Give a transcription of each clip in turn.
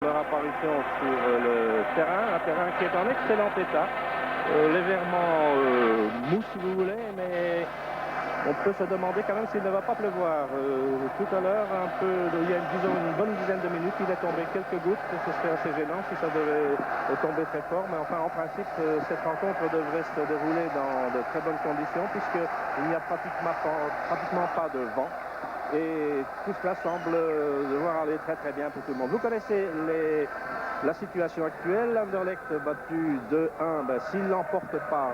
Leur apparition sur le terrain, un terrain qui est en excellent état, légèrement mou si vous voulez, mais on peut se demander quand même s'il ne va pas pleuvoir. Tout à l'heure, il y a une bonne dizaine de minutes, il est tombé quelques gouttes, ce serait assez gênant si ça devait tomber très fort, mais enfin en principe cette rencontre devrait se dérouler dans de très bonnes conditions puisqu'il n'y a pratiquement pas de vent. Et tout cela semble devoir aller très très bien pour tout le monde. Vous connaissez la situation actuelle. Anderlecht battu 2-1. S'il l'emporte par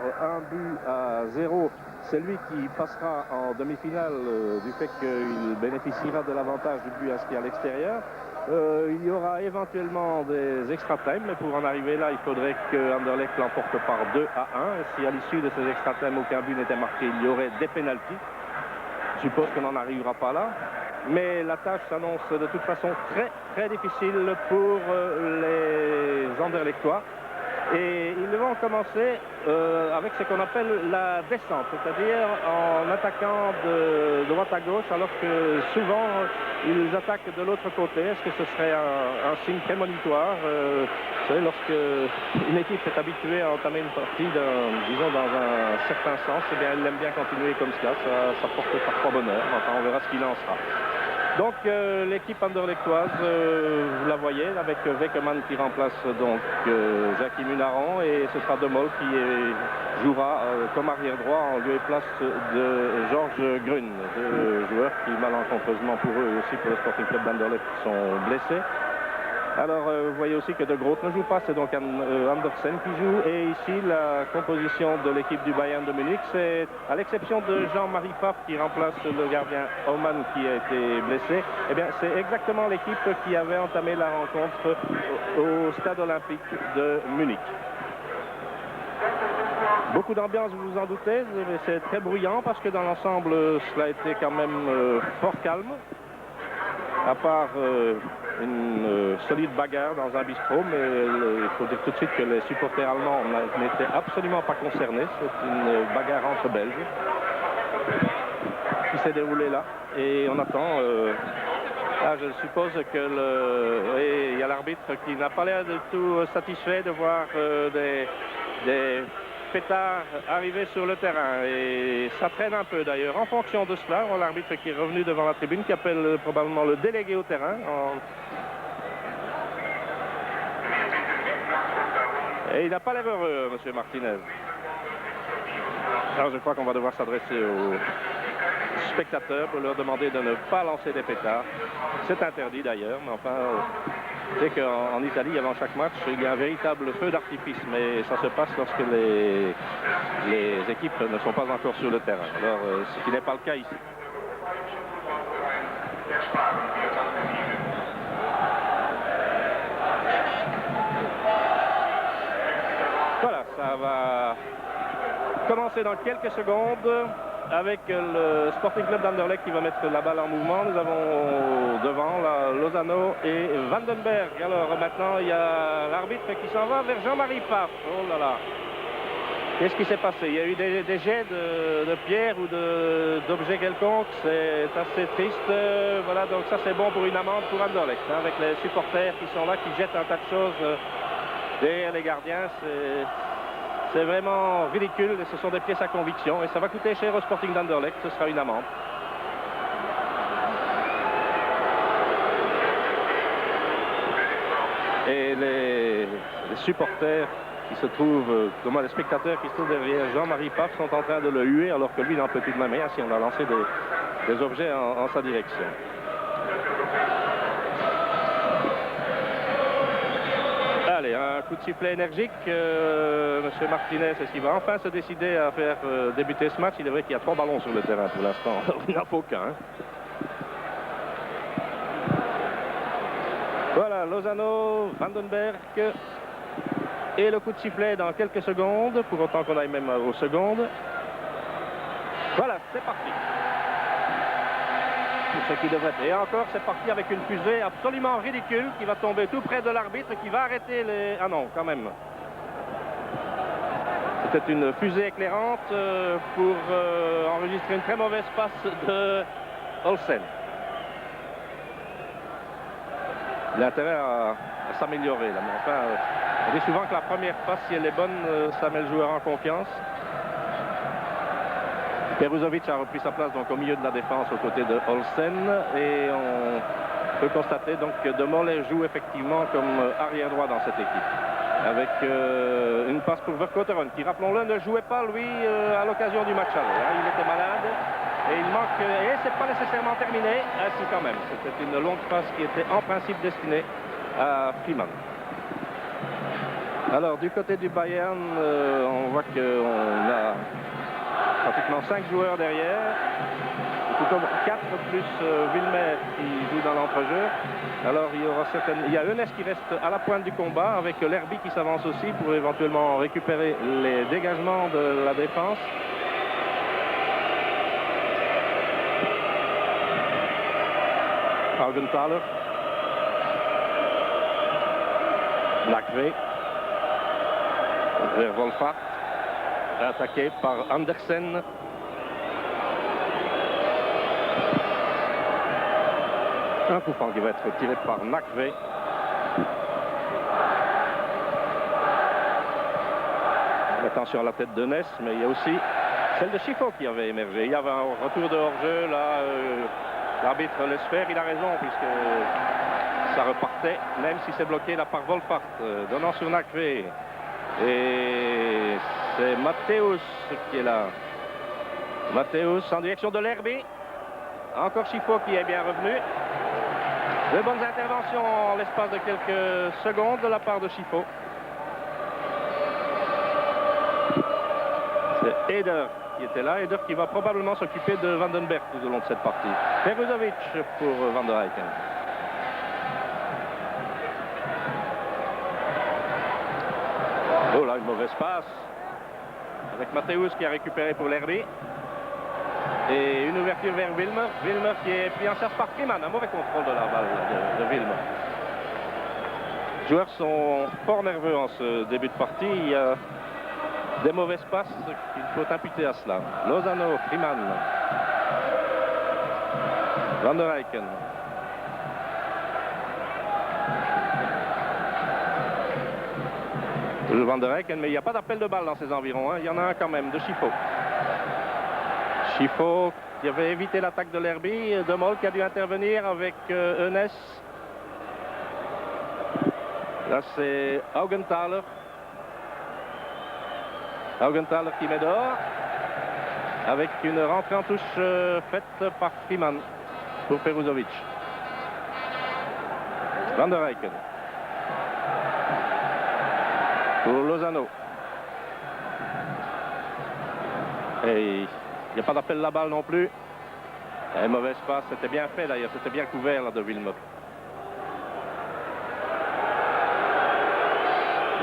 1-0, c'est lui qui passera en demi-finale du fait qu'il bénéficiera de l'avantage du but inscrit à l'extérieur. Il y aura éventuellement des extra-time, mais pour en arriver là, il faudrait que Anderlecht l'emporte par 2-1. Et si à l'issue de ces extra-time aucun but n'était marqué, il y aurait des pénaltys. Je suppose qu'on n'en arrivera pas là, mais la tâche s'annonce de toute façon très très difficile pour les Anderlechtois. Et ils vont commencer avec ce qu'on appelle la descente, c'est-à-dire en attaquant de droite à gauche, alors que souvent ils attaquent de l'autre côté. Est-ce que ce serait un signe prémonitoire? Vous savez, lorsque une équipe est habituée à entamer une partie, disons, dans un certain sens, eh bien, elle aime bien continuer comme cela. Ça porte parfois bonheur. Enfin, on verra ce qu'il en sera. Donc l'équipe anderlechtoise, vous la voyez, avec Weckermann qui remplace donc Jackie Munaron, et ce sera De Mol qui jouera comme arrière droit en lieu et place de Georges Grun, deux joueurs qui malencontreusement pour eux et aussi pour le Sporting Club d'Anderlecht sont blessés. Alors vous voyez aussi que De Groot ne joue pas, c'est donc Andersen qui joue, et ici la composition de l'équipe du Bayern de Munich, c'est à l'exception de Jean-Marie Pfaff qui remplace le gardien Aumann qui a été blessé, eh bien c'est exactement l'équipe qui avait entamé la rencontre au stade olympique de Munich. Beaucoup d'ambiance, vous vous en doutez, c'est très bruyant parce que dans l'ensemble cela a été quand même fort calme, à part une solide bagarre dans un bistrot, mais il faut dire tout de suite que les supporters allemands n'étaient absolument pas concernés. C'est une bagarre entre Belges qui s'est déroulée là, et on attend. Je suppose que il y a l'arbitre qui n'a pas l'air de tout satisfait de voir des pétards arriver sur le terrain, et ça traîne un peu d'ailleurs. En fonction de cela, on a l'arbitre qui est revenu devant la tribune, qui appelle probablement le délégué au terrain. Et il n'a pas l'air heureux, M. Martinez. Alors je crois qu'on va devoir s'adresser aux spectateurs pour leur demander de ne pas lancer des pétards. C'est interdit d'ailleurs, mais enfin, c'est qu'en Italie, avant chaque match, il y a un véritable feu d'artifice, mais ça se passe lorsque les équipes ne sont pas encore sur le terrain. Alors, ce qui n'est pas le cas ici. Voilà, ça va commencer dans quelques secondes avec le Sporting Club d'Anderlecht qui va mettre la balle en mouvement. Nous avons devant Lozano et Vandenberg. Alors maintenant, il y a l'arbitre qui s'en va vers Jean-Marie Pfaff. Oh là là. Qu'est-ce qui s'est passé? Il y a eu des jets de pierres ou d'objets quelconques. C'est assez triste. Voilà, donc ça c'est bon pour une amende pour Anderlecht, hein, avec les supporters qui sont là, qui jettent un tas de choses derrière les gardiens. C'est vraiment ridicule, et ce sont des pièces à conviction, et ça va coûter cher au Sporting d'Anderlecht. Ce sera une amende. Et les supporters qui se trouvent, les spectateurs qui se trouvent derrière Jean-Marie Pfaff sont en train de le huer, alors que lui n'en peut plus de même rien si on a lancé des objets en sa direction. Allez, un coup de sifflet énergique. M. Martinez, est-ce qu'il va enfin se décider à faire débuter ce match? Il est vrai qu'il y a 3 ballons sur le terrain pour l'instant. Il n'en faut qu'un. Voilà, Lozano, Vandenberg. Et le coup de sifflet dans quelques secondes, pour autant qu'on aille même aux secondes. Voilà, c'est parti. Ce qui devrait être. Et encore, c'est parti avec une fusée absolument ridicule qui va tomber tout près de l'arbitre, qui va arrêter les... Ah non, quand même. C'était une fusée éclairante pour enregistrer une très mauvaise passe de Olsen. il a intérêt à s'améliorer là. Mais enfin, on dit souvent que la première passe, si elle est bonne, ça met le joueur en confiance. Peruzovic a repris sa place donc au milieu de la défense aux côtés de Olsen et on peut constater donc que De Mol joue effectivement comme arrière droit dans cette équipe avec une passe pour Vercotteren qui, rappelons-le, ne jouait pas lui à l'occasion du match aller, hein. Il était malade et il manque et c'est pas nécessairement terminé, ainsi quand même. C'était une longue passe qui était en principe destinée à Freeman. Alors du côté du Bayern, on voit qu'on a pratiquement 5 joueurs derrière, tout comme 4 plus Wilmer qui joue dans l'entrejeu. Alors il y a Eunès qui reste à la pointe du combat avec Lerby qui s'avance aussi pour éventuellement récupérer les dégagements de la défense. Augenthaler, Nakve vers Wolfhard, attaqué par Andersen. Un coup franc qui va être tiré par Nakve. Attention à la tête de Ness, mais il y a aussi celle de Chifo qui avait émergé. Il y avait un retour de hors-jeu, là, l'arbitre laisse faire, il a raison, puisque ça repartait, même si c'est bloqué là par Wolfhard, donnant sur Nakve. Et c'est Matthäus qui est là. Matthäus en direction de Lerby. Encore Chifo qui est bien revenu. De bonnes interventions en l'espace de quelques secondes de la part de Chifo. C'est Eder qui était là. Eder qui va probablement s'occuper de Vandenberg tout au long de cette partie. Peruzovic pour Van der Eycken. Oh là, une mauvaise passe. Avec Matthäus qui a récupéré pour Lerby. Et une ouverture vers Wilmer. Wilmer qui est pris en charge par Freeman. Un mauvais contrôle de la balle de Wilmer. Les joueurs sont fort nerveux en ce début de partie. Il y a des mauvaises passes qu'il faut imputer à cela. Lozano, Freeman. Van der Eycken. Toujours Van der Eycken, mais il n'y a pas d'appel de balle dans ces environs, hein. Il y en a un quand même, de Chifo. Chifo qui avait évité l'attaque de Lerby. De Mol qui a dû intervenir avec Eunès. Là c'est Augenthaler. Augenthaler qui met dehors. Avec une rentrée en touche faite par Freeman pour Peruzovic. Van der Eycken. Pour Lozano. Et il n'y a pas d'appel de la balle non plus. Et mauvaise passe, c'était bien fait d'ailleurs, c'était bien couvert là de Wilmer.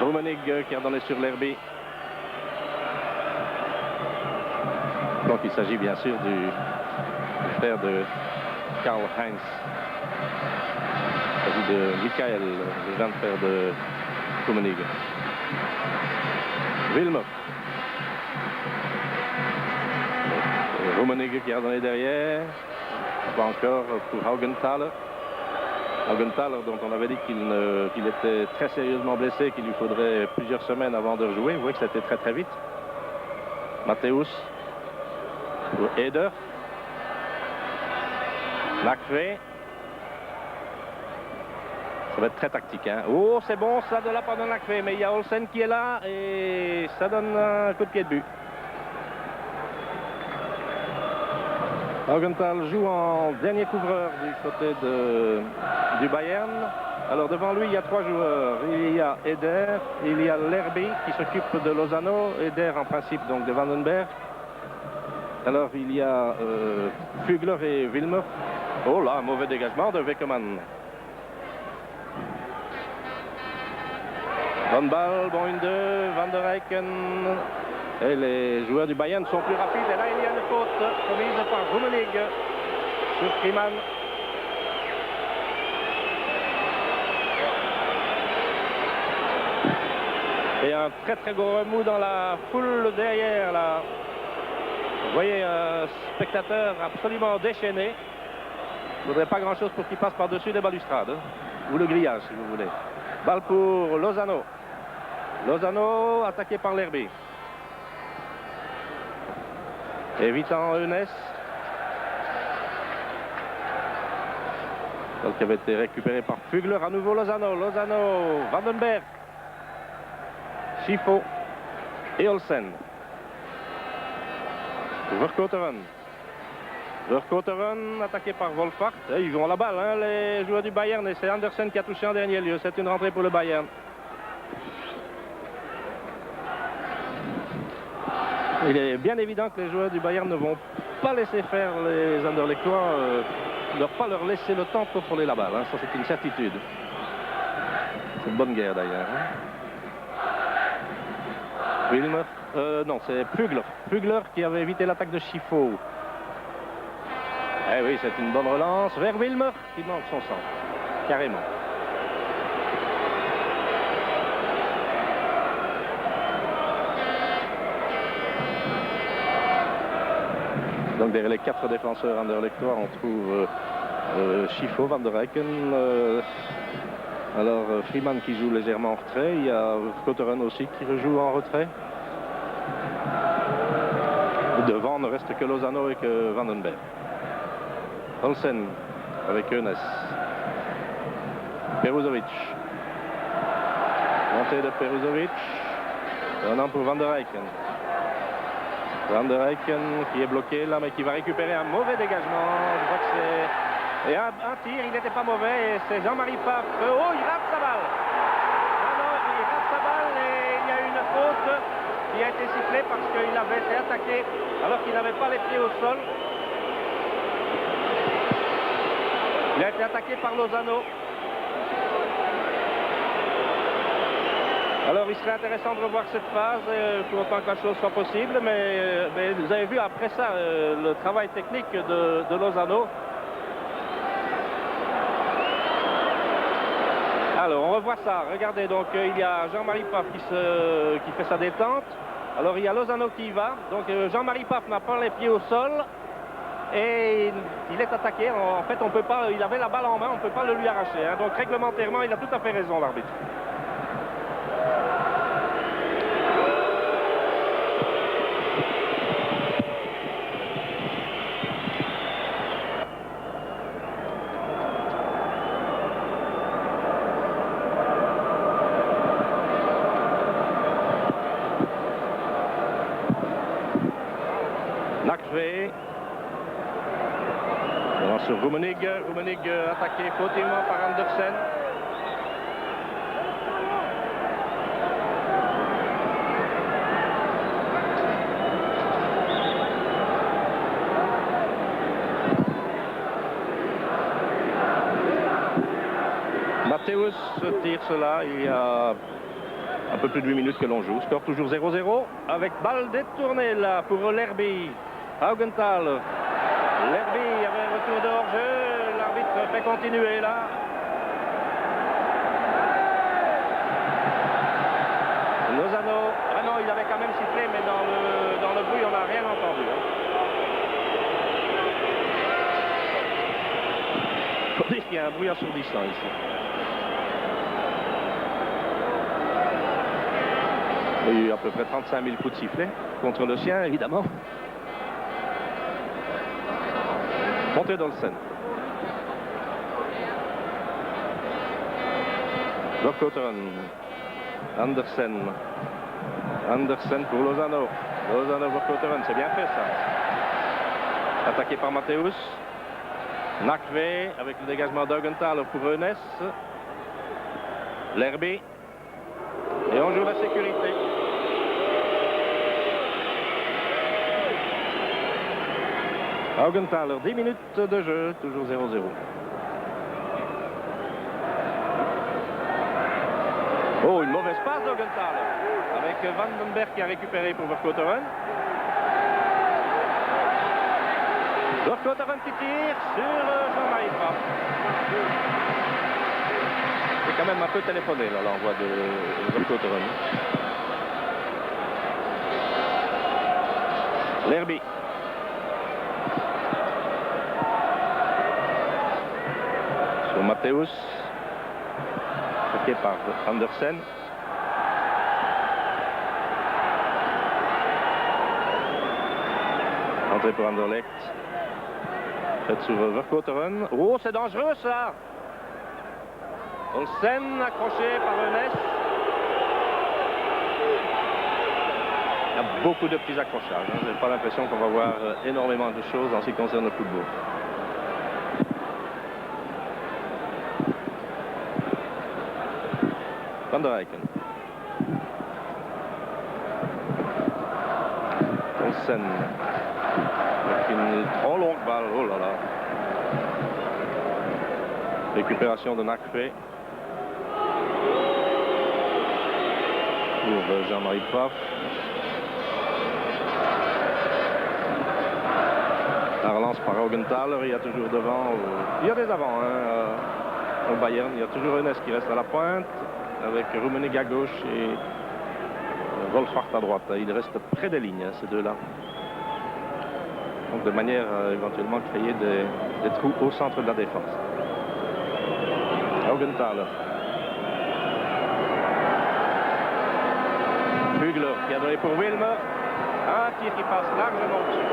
Rummenigge qui a donné sur Lerby. Donc il s'agit bien sûr du frère de Karl-Heinz. Il s'agit de Michael, le jeune frère de Rummenigge. Wilmer. Rummenigge qui a donné derrière. Pas encore pour Augenthaler. Augenthaler dont on avait dit qu'il était très sérieusement blessé, qu'il lui faudrait plusieurs semaines avant de rejouer. Vous voyez que c'était très très vite. Matthäus pour Eder. Nakve. Ça va être très tactique, hein. Oh, c'est bon ça de la part de Nakve, mais il y a Olsen qui est là et ça donne un coup de pied de but. Augenthaler joue en dernier couvreur du côté du Bayern. Alors devant lui, il y a 3 joueurs. Il y a Eder, il y a Lerby qui s'occupe de Lozano, Eder en principe donc de Vandenberg. Alors il y a Fugler et Wilmer. Oh là, un mauvais dégagement de Weckermann. Bonne balle, bon une deux, Van der Eycken. Et les joueurs du Bayern sont plus rapides. Et là, il y a une faute commise par Rummenigge sur Freeman. Et un très très gros remous dans la foule derrière là. Vous voyez un spectateur absolument déchaîné. Il ne faudrait pas grand chose pour qu'il passe par-dessus les balustrades. ou le grillage si vous voulez. Balle pour Lozano. Lozano attaqué par Lerby. Évitant Eunès. Donc qui avait été récupéré par Fugler. À nouveau Lozano. Lozano, Vandenberg, Schifo et Olsen. Verkotteren. Verkotteren attaqué par Wolfhard. Ils ont la balle, hein, les joueurs du Bayern. Et c'est Andersen qui a touché en dernier lieu. C'est une rentrée pour le Bayern. Il est bien évident que les joueurs du Bayern ne vont pas laisser faire les Anderlechtois, ne pas leur laisser le temps de contrôler la balle. Hein. Ça, c'est une certitude. C'est une bonne guerre d'ailleurs. Hein. Wilmer, non, c'est Fugler. Fugler qui avait évité l'attaque de Schifo. Eh oui, c'est une bonne relance vers Wilmer qui manque son centre. Carrément. Donc derrière les 4 défenseurs anderlechtois, on trouve Schifo, Van der Eycken, alors Freeman qui joue légèrement en retrait, il y a Verkotteren aussi qui rejoue en retrait. Devant ne reste que Lozano et que Vandenberg. Olsen avec Eunès. Peruzovic. Montée de Peruzovic. Donnant pour Van der Eycken. Van der Eycken qui est bloqué là, mais qui va récupérer un mauvais dégagement. Je crois que c'est... Et un tir, il n'était pas mauvais. Et c'est Jean-Marie Pfaff. Oh, il rate sa balle. Non, il rate sa balle et il y a une faute qui a été sifflée parce qu'il avait été attaqué alors qu'il n'avait pas les pieds au sol. Il a été attaqué par Lozano. Alors il serait intéressant de revoir cette phase pour autant que la chose soit possible, mais vous avez vu après ça le travail technique de Lozano. Alors on revoit ça, regardez, donc il y a Jean-Marie Pfaff qui fait sa détente. Alors il y a Lozano qui y va, donc Jean-Marie Pfaff n'a pas les pieds au sol et il est attaqué. En fait on peut pas, il avait la balle en main, on ne peut pas le lui arracher, hein. Donc réglementairement il a tout à fait raison l'arbitre. Nakve. Sur Rummenigge. Rummenigge attaqué fautivement par Andersen. Matthäus tire cela. Il y a un peu plus de 8 minutes que l'on joue. Score toujours 0-0 avec balle détournée là pour Lerby. Haugenthal. Lerby avait un retour de hors-jeu. L'arbitre fait continuer là. Lozano. Ah non, il avait quand même sifflé, mais dans le bruit, on n'a rien entendu. Il faut dire qu'il y a un bruit assourdissant ici. Il y a eu à peu près 35 000 coups de sifflet contre le sien, évidemment. Montée d'Olsen. Verkotteren. Andersen. Andersen pour Lozano. Lozano, Verkotteren, c'est bien fait ça. Attaqué par Matthäus. Nakve avec le dégagement d'Haugenthal pour Eunès. Lerby. Et on joue la sécurité. Haugenthal, 10 minutes de jeu, toujours 0-0. Oh, une mauvaise passe d'Haugenthal. Avec Vandenberg qui a récupéré pour Verkotteren. Verkotteren qui tire sur Jean-Marie Pfaff. C'est quand même un peu téléphoné là, l'envoi de Verkotteren. Lerby. Sur Matthäus. Marqué par Andersen. Entrée pour Anderlecht. Faite sur Vercouteren. Oh, c'est dangereux ça! Olsen accroché par Eunès. Il y a beaucoup de petits accrochages. Je n'ai pas l'impression qu'on va voir énormément de choses en ce qui concerne le football. Van der Eycken. Olsen. Avec une trop longue balle. Oh là là. Récupération de Nakfe. Pour Jean-Marie Pfaff. La relance par Augenthaler, il y a toujours devant. Il y a des avants au Bayern. Il y a toujours Eunès qui reste à la pointe avec Rummenigge à gauche et Wolfhard à droite. Il reste près des lignes, ces deux-là. Donc de manière à éventuellement créer des trous au centre de la défense. Augenthaler. Hügler qui a donné pour Wilmer. Un tir qui passe largement au-dessus.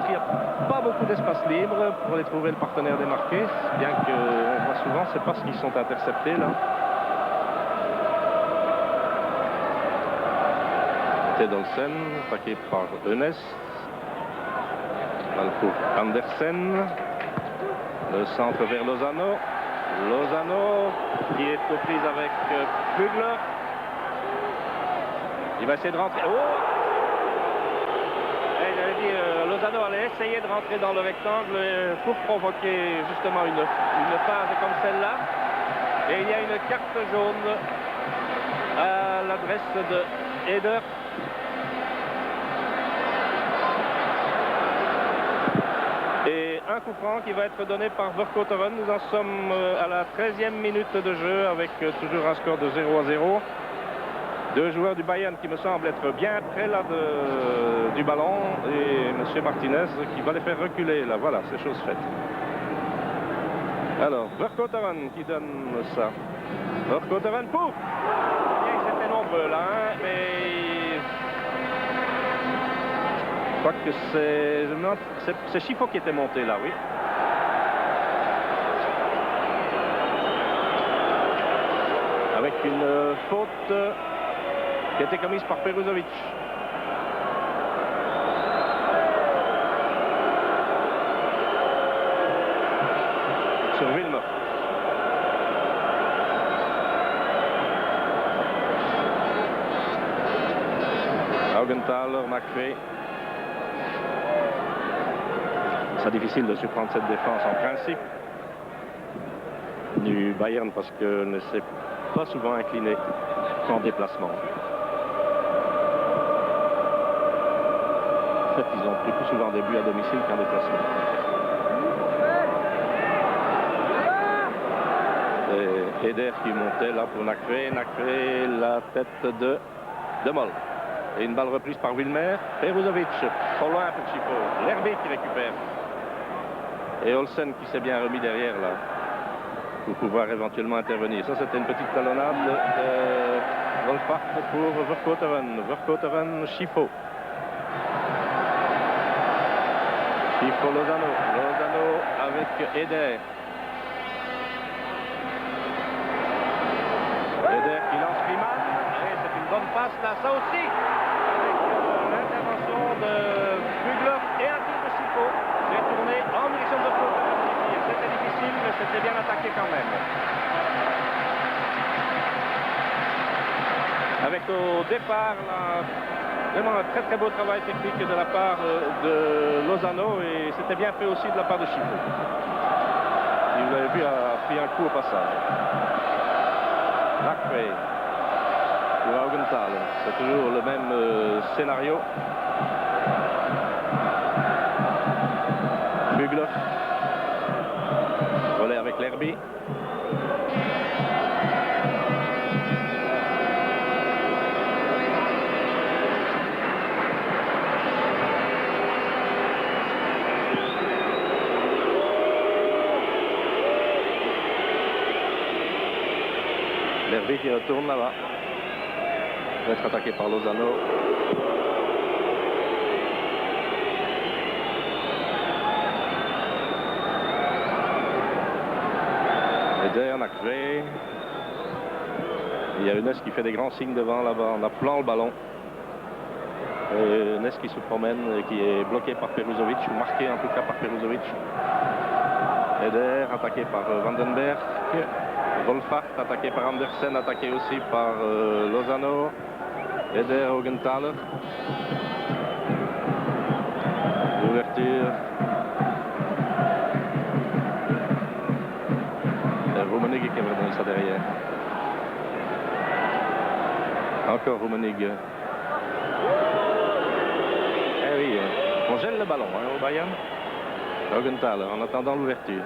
Il n'y a pas beaucoup d'espace libre pour aller trouver le partenaire démarqué, bien qu'on voit souvent, c'est parce qu'ils sont interceptés là. Tedolsen, attaqué par Eunès. Balle pour Andersen. Le centre vers Lozano. Lozano qui est aux prises avec Hügler. Il va essayer de rentrer. Oh! Lozano allait essayer de rentrer dans le rectangle pour provoquer justement une phase comme celle-là. Et il y a une carte jaune à l'adresse de Eder. Et un coup franc qui va être donné par Vercouteren. Nous en sommes à la 13e minute de jeu avec toujours un score de 0-0. Deux joueurs du Bayern qui me semblent être bien près là du ballon et M. Martinez qui va les faire reculer là. Voilà, c'est chose faite. Alors, Vercouteren qui donne ça. Vercouteren pour. Bien qu'ils étaient nombreux là, hein, mais je crois que c'est Chifo qui était monté là, oui. Avec une faute qui a été commise par Peruzovic. Sur Wilmer. Augenthaler, Nakfe. C'est difficile de surprendre cette défense en principe du Bayern parce qu'elle ne s'est pas souvent inclinée en déplacement. En fait, ils ont pris plus souvent des buts à domicile qu'en déplacement. Et Eder qui montait là pour Nakfe. Nakfe, la tête de Moll. Et une balle reprise par Wilmer. Peruzovic, trop loin pour Chifo. L'Herbe qui récupère. Et Olsen qui s'est bien remis derrière là. Pour pouvoir éventuellement intervenir. Ça, c'était une petite talonnade de Wolfhard pour Vercouteren. Vercouteren, Chifo. Chifo, Lozano. Lozano avec Eder. Eder qui lance Riemann. Et c'est une bonne passe là, ça aussi. Avec l'intervention de Hügler et un tir de Chifo. Détourné en direction de Vercouteren. C'était difficile, mais c'était bien attaqué quand même. Avec au départ, là, vraiment un très très beau travail technique de la part de Lozano et c'était bien fait aussi de la part de Chifo. Et vous l'avez vu, a pris un coup au passage. Nakfe pour Augenthaler. C'est toujours le même scénario. Hügler. Relais avec l'Herbe. L'Herby qui retourne là-bas. Va être attaqué par Lozano. Eder, Nakve. Il y a Eunès qui fait des grands signes devant là-bas en appelant le ballon. Eunès qui se promène et qui est bloqué par Peruzovic, ou marqué en tout cas par Peruzovic. Eder attaqué par Vandenberg. Wolfart attaqué par Andersen, attaqué aussi par Lozano. Eder, Augenthaler. L'ouverture. Rummenigge qui va donner ça derrière. Encore Rummenigge. Eh oui, on gèle le ballon au Bayern. Augenthaler en attendant l'ouverture.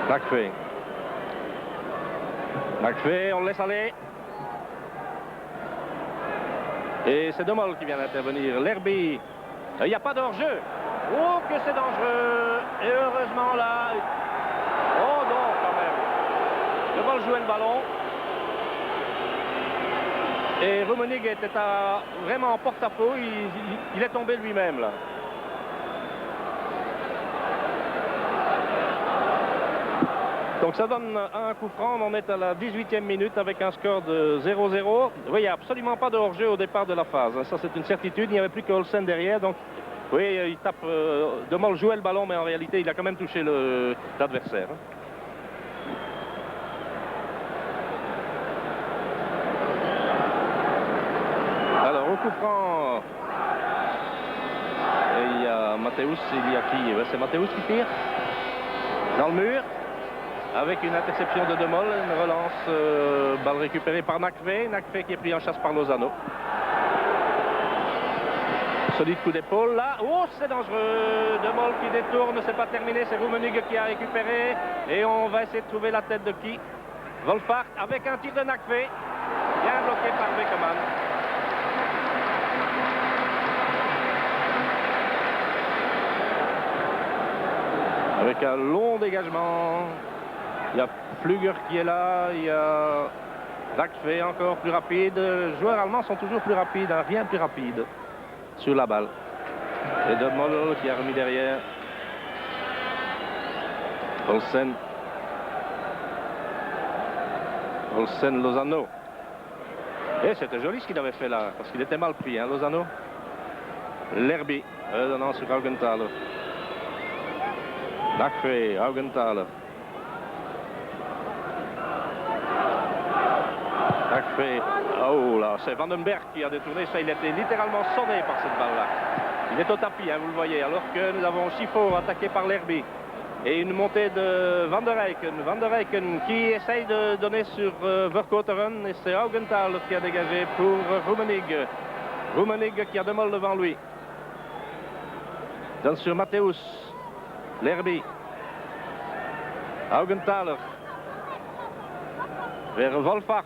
Nakve. Nakve, on le laisse aller. Et c'est Demol qui vient d'intervenir. L'Herby. Il n'y a pas d'hors-jeu. Oh, que c'est dangereux. Et heureusement là. Oh non, quand même. Demol jouait le ballon. Et Rummenigge était vraiment en porte-à-faux. Il est tombé lui-même là. Donc ça donne un coup franc, on en est à la 18e minute avec un score de 0-0. Oui, il n'y a absolument pas de hors-jeu au départ de la phase, ça c'est une certitude, il n'y avait plus que Olsen derrière, donc oui, il tape, Demol jouait le ballon, mais en réalité il a quand même touché l'adversaire. Alors au coup franc, il y a Matthäus, il y a qui? C'est Matthäus qui tire dans le mur. Avec une interception de Demol, une relance, balle récupérée par Nakve. Nakve qui est pris en chasse par Lozano. Solide coup d'épaule là. Oh, c'est dangereux. Demol qui détourne, c'est pas terminé. C'est Rummenigge qui a récupéré. Et on va essayer de trouver la tête de qui? Wolfart avec un tir de Nakve. Bien bloqué par Beckerman. Avec un long dégagement. Il y a Flüger qui est là, il y a Nakve encore plus rapide. Les joueurs allemands sont toujours plus rapides, hein, rien plus rapide sur la balle. Et Demol qui a remis derrière. Olsen. Olsen, Lozano. Et c'était joli ce qu'il avait fait là, parce qu'il était mal pris, hein, Lozano. L'Herby, redonnant sur Augenthaler. Nakve, Augenthaler. Nakve. Oh là, c'est Vandenberg qui a détourné ça. Il était littéralement sonné par cette balle-là. Il est au tapis, hein, vous le voyez. Alors que nous avons Schifo attaqué par l'Herby. Et une montée de Van der Eycken. Van der Eycken qui essaye de donner sur Vercouteren. Et c'est Augenthaler qui a dégagé pour Rummenigge. Rummenigge qui a Demol devant lui. Donne sur Matthäus. L'Herby. Augenthaler. Vers Wolfart.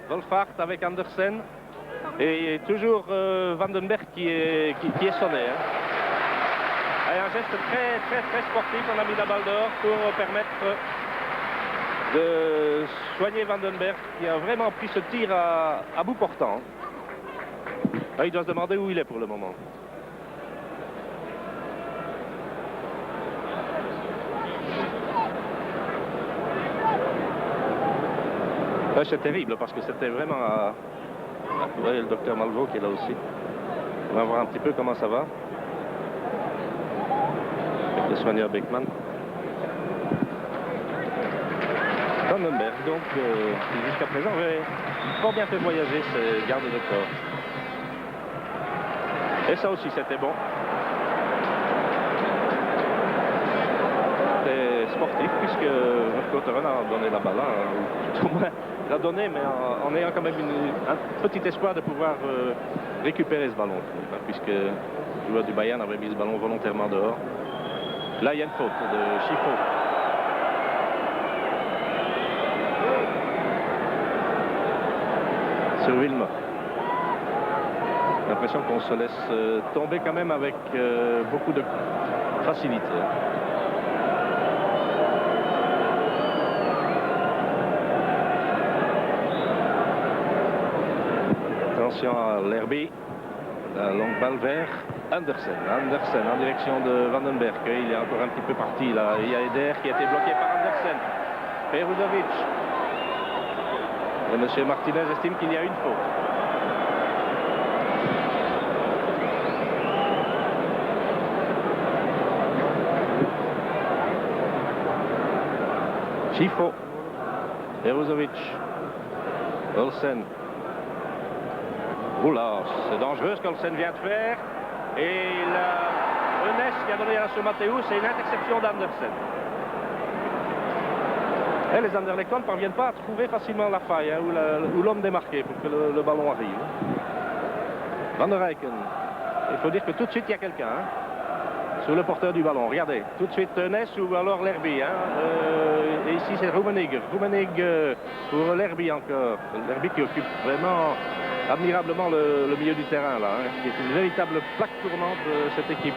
Wolfart avec Andersen. Et toujours Vandenberg qui est sonné. Hein. Et un geste très sportif. On a mis la balle dehors pour permettre de soigner Vandenberg qui a vraiment pris ce tir à bout portant. Là, il doit se demander où il est pour le moment. C'est terrible parce que c'était vraiment vous voyez le docteur Malvaux qui est là aussi. On va voir un petit peu comment ça va. Avec le soigneur Beckman. Vandenberg, donc, qui jusqu'à présent avait fort bien fait voyager ce garde de corps. Et ça aussi c'était bon. C'était sportif puisque Vercouteren a donné la balle, hein, tout au moins l'a donné, mais en ayant quand même un petit espoir de pouvoir récupérer ce ballon, puisque le joueur du Bayern avait mis ce ballon volontairement dehors. Là, il y a une faute de Schifo. Sur Wilma. J'ai l'impression qu'on se laisse tomber quand même avec beaucoup de facilité. Attention à l'Herbie. La longue balle vers Andersen. Andersen en direction de Vandenberg. Il est encore un petit peu parti là. Il y a Eder qui a été bloqué par Andersen. Peruzovic. Et M. Martinez estime qu'il y a une faute. Chifo. Peruzovic. Olsen. Oula, c'est dangereux ce qu'Olsen vient de faire. Et la Enes qui a donné à ce Mathéus, c'est une interception d'Andersen. Et les Anderlechtois ne parviennent pas à trouver facilement la faille ou l'homme démarqué pour que le ballon arrive. Van der Eycken. Il faut dire que tout de suite il y a quelqu'un sur le porteur du ballon. Regardez, tout de suite Enes ou alors l'Herbie. Et ici c'est Rummenigge. Rummenigge pour l'Herbie encore. L'Herbie qui occupe vraiment admirablement le milieu du terrain là, qui est une véritable plaque tournante de cette équipe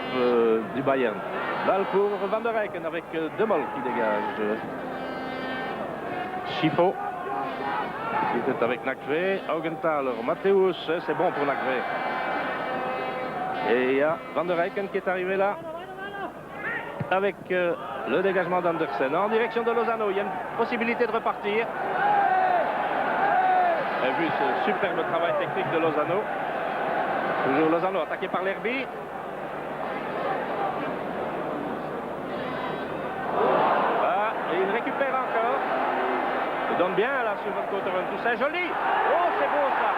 du Bayern. Balle pour Van der Eycken avec De Mol qui dégage. Chifo qui était avec Nakve. Augenthaler, Mathéus, c'est bon pour Nakve. Et il y a Van der Eycken qui est arrivé là avec le dégagement d'Andersen en direction de Lozano. Il y a une possibilité de repartir. Et vu ce superbe travail technique de Lozano. Toujours Lozano attaqué par l'Herbie. Ah, et il récupère encore. Il donne bien là sur votre côté. Tout ça joli. Oh, c'est beau ça.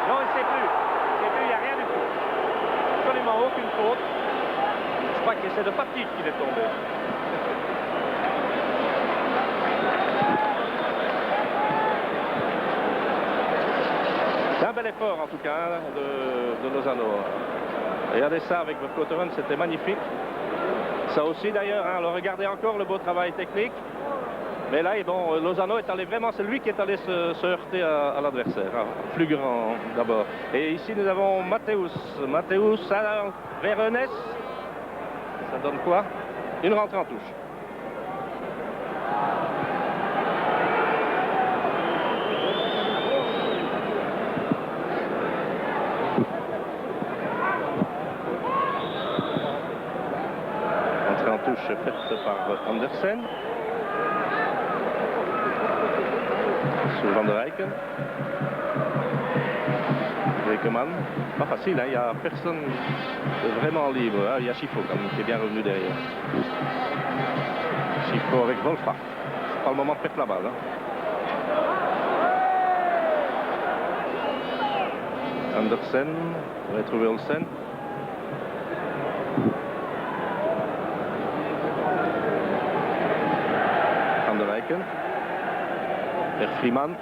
Non, il ne sait plus. Il ne sait plus, il n'y a rien du tout. Absolument aucune faute. Je crois que c'est de fatigue qu'il est tombé. C'est un bel effort en tout cas de Lozano. Regardez ça avec votre Cotteron, c'était magnifique. Ça aussi d'ailleurs, regardez encore le beau travail technique. Mais là, bon, Lozano est allé vraiment, c'est lui qui est allé se heurter à l'adversaire. Plus grand d'abord. Et ici nous avons Mathéus. Mathéus vers Enes. Ça donne quoi? Une rentrée en touche. Rentrée en touche faite par Andersen. Sur Van der Eycken. Rekeman. Pas facile, il n'y a personne vraiment libre. Il y a Chifo quand même qui est bien revenu derrière. Chifo avec Wolfach. C'est pas le moment de perdre la balle. Andersen. On va trouver Olsen. Van der Eycken. Vers Freeman.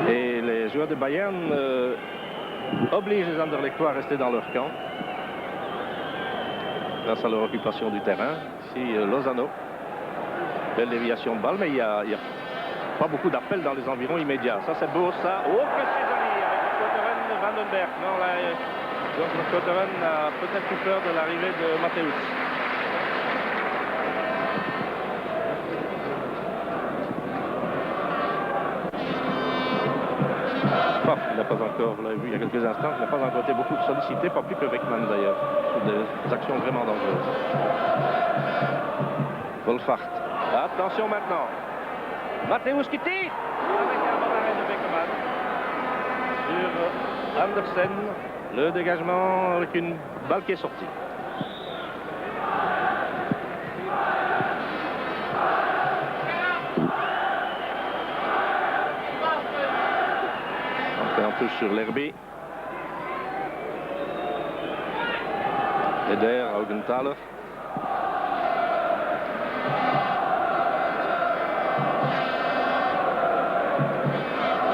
Et les joueurs de Bayern obligent les Anderlechtois à rester dans leur camp grâce à leur occupation du terrain. Ici Lozano. Belle déviation de balle, mais il n'y a pas beaucoup d'appels dans les environs immédiats. Ça c'est beau ça. Oh que c'est joli avec le Cotteron Vandenberg. Non, là, donc le Cotteron a peut-être eu peur de l'arrivée de Mathéus. Il n'a pas encore, vous l'avez vu il y a quelques instants, il n'a pas encore été beaucoup sollicité, pas plus que Beckman d'ailleurs, sur des actions vraiment dangereuses. Wolfach. Attention maintenant. Mathéus qui tire avec un bon arrêt de Beckman. Sur Andersen, le dégagement avec une balle qui est sortie. En touche sur l'Herbie. Eder, Augenthaler.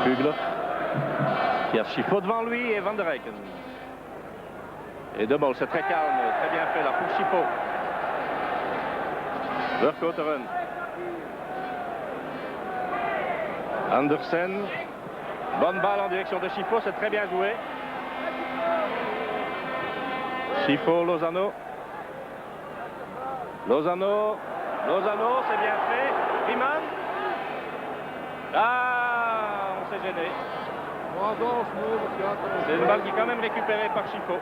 Hugler. Qui a Chifo devant lui et Van der Eycken. Et De Mol, c'est très calme, très bien fait là pour Chifo. Verkotteren. Andersen. Bonne balle en direction de Chifo, c'est très bien joué. Chifo, Lozano. Lozano, c'est bien fait. Riemann. Ah, René. C'est une balle qui est quand même récupérée par Chifo.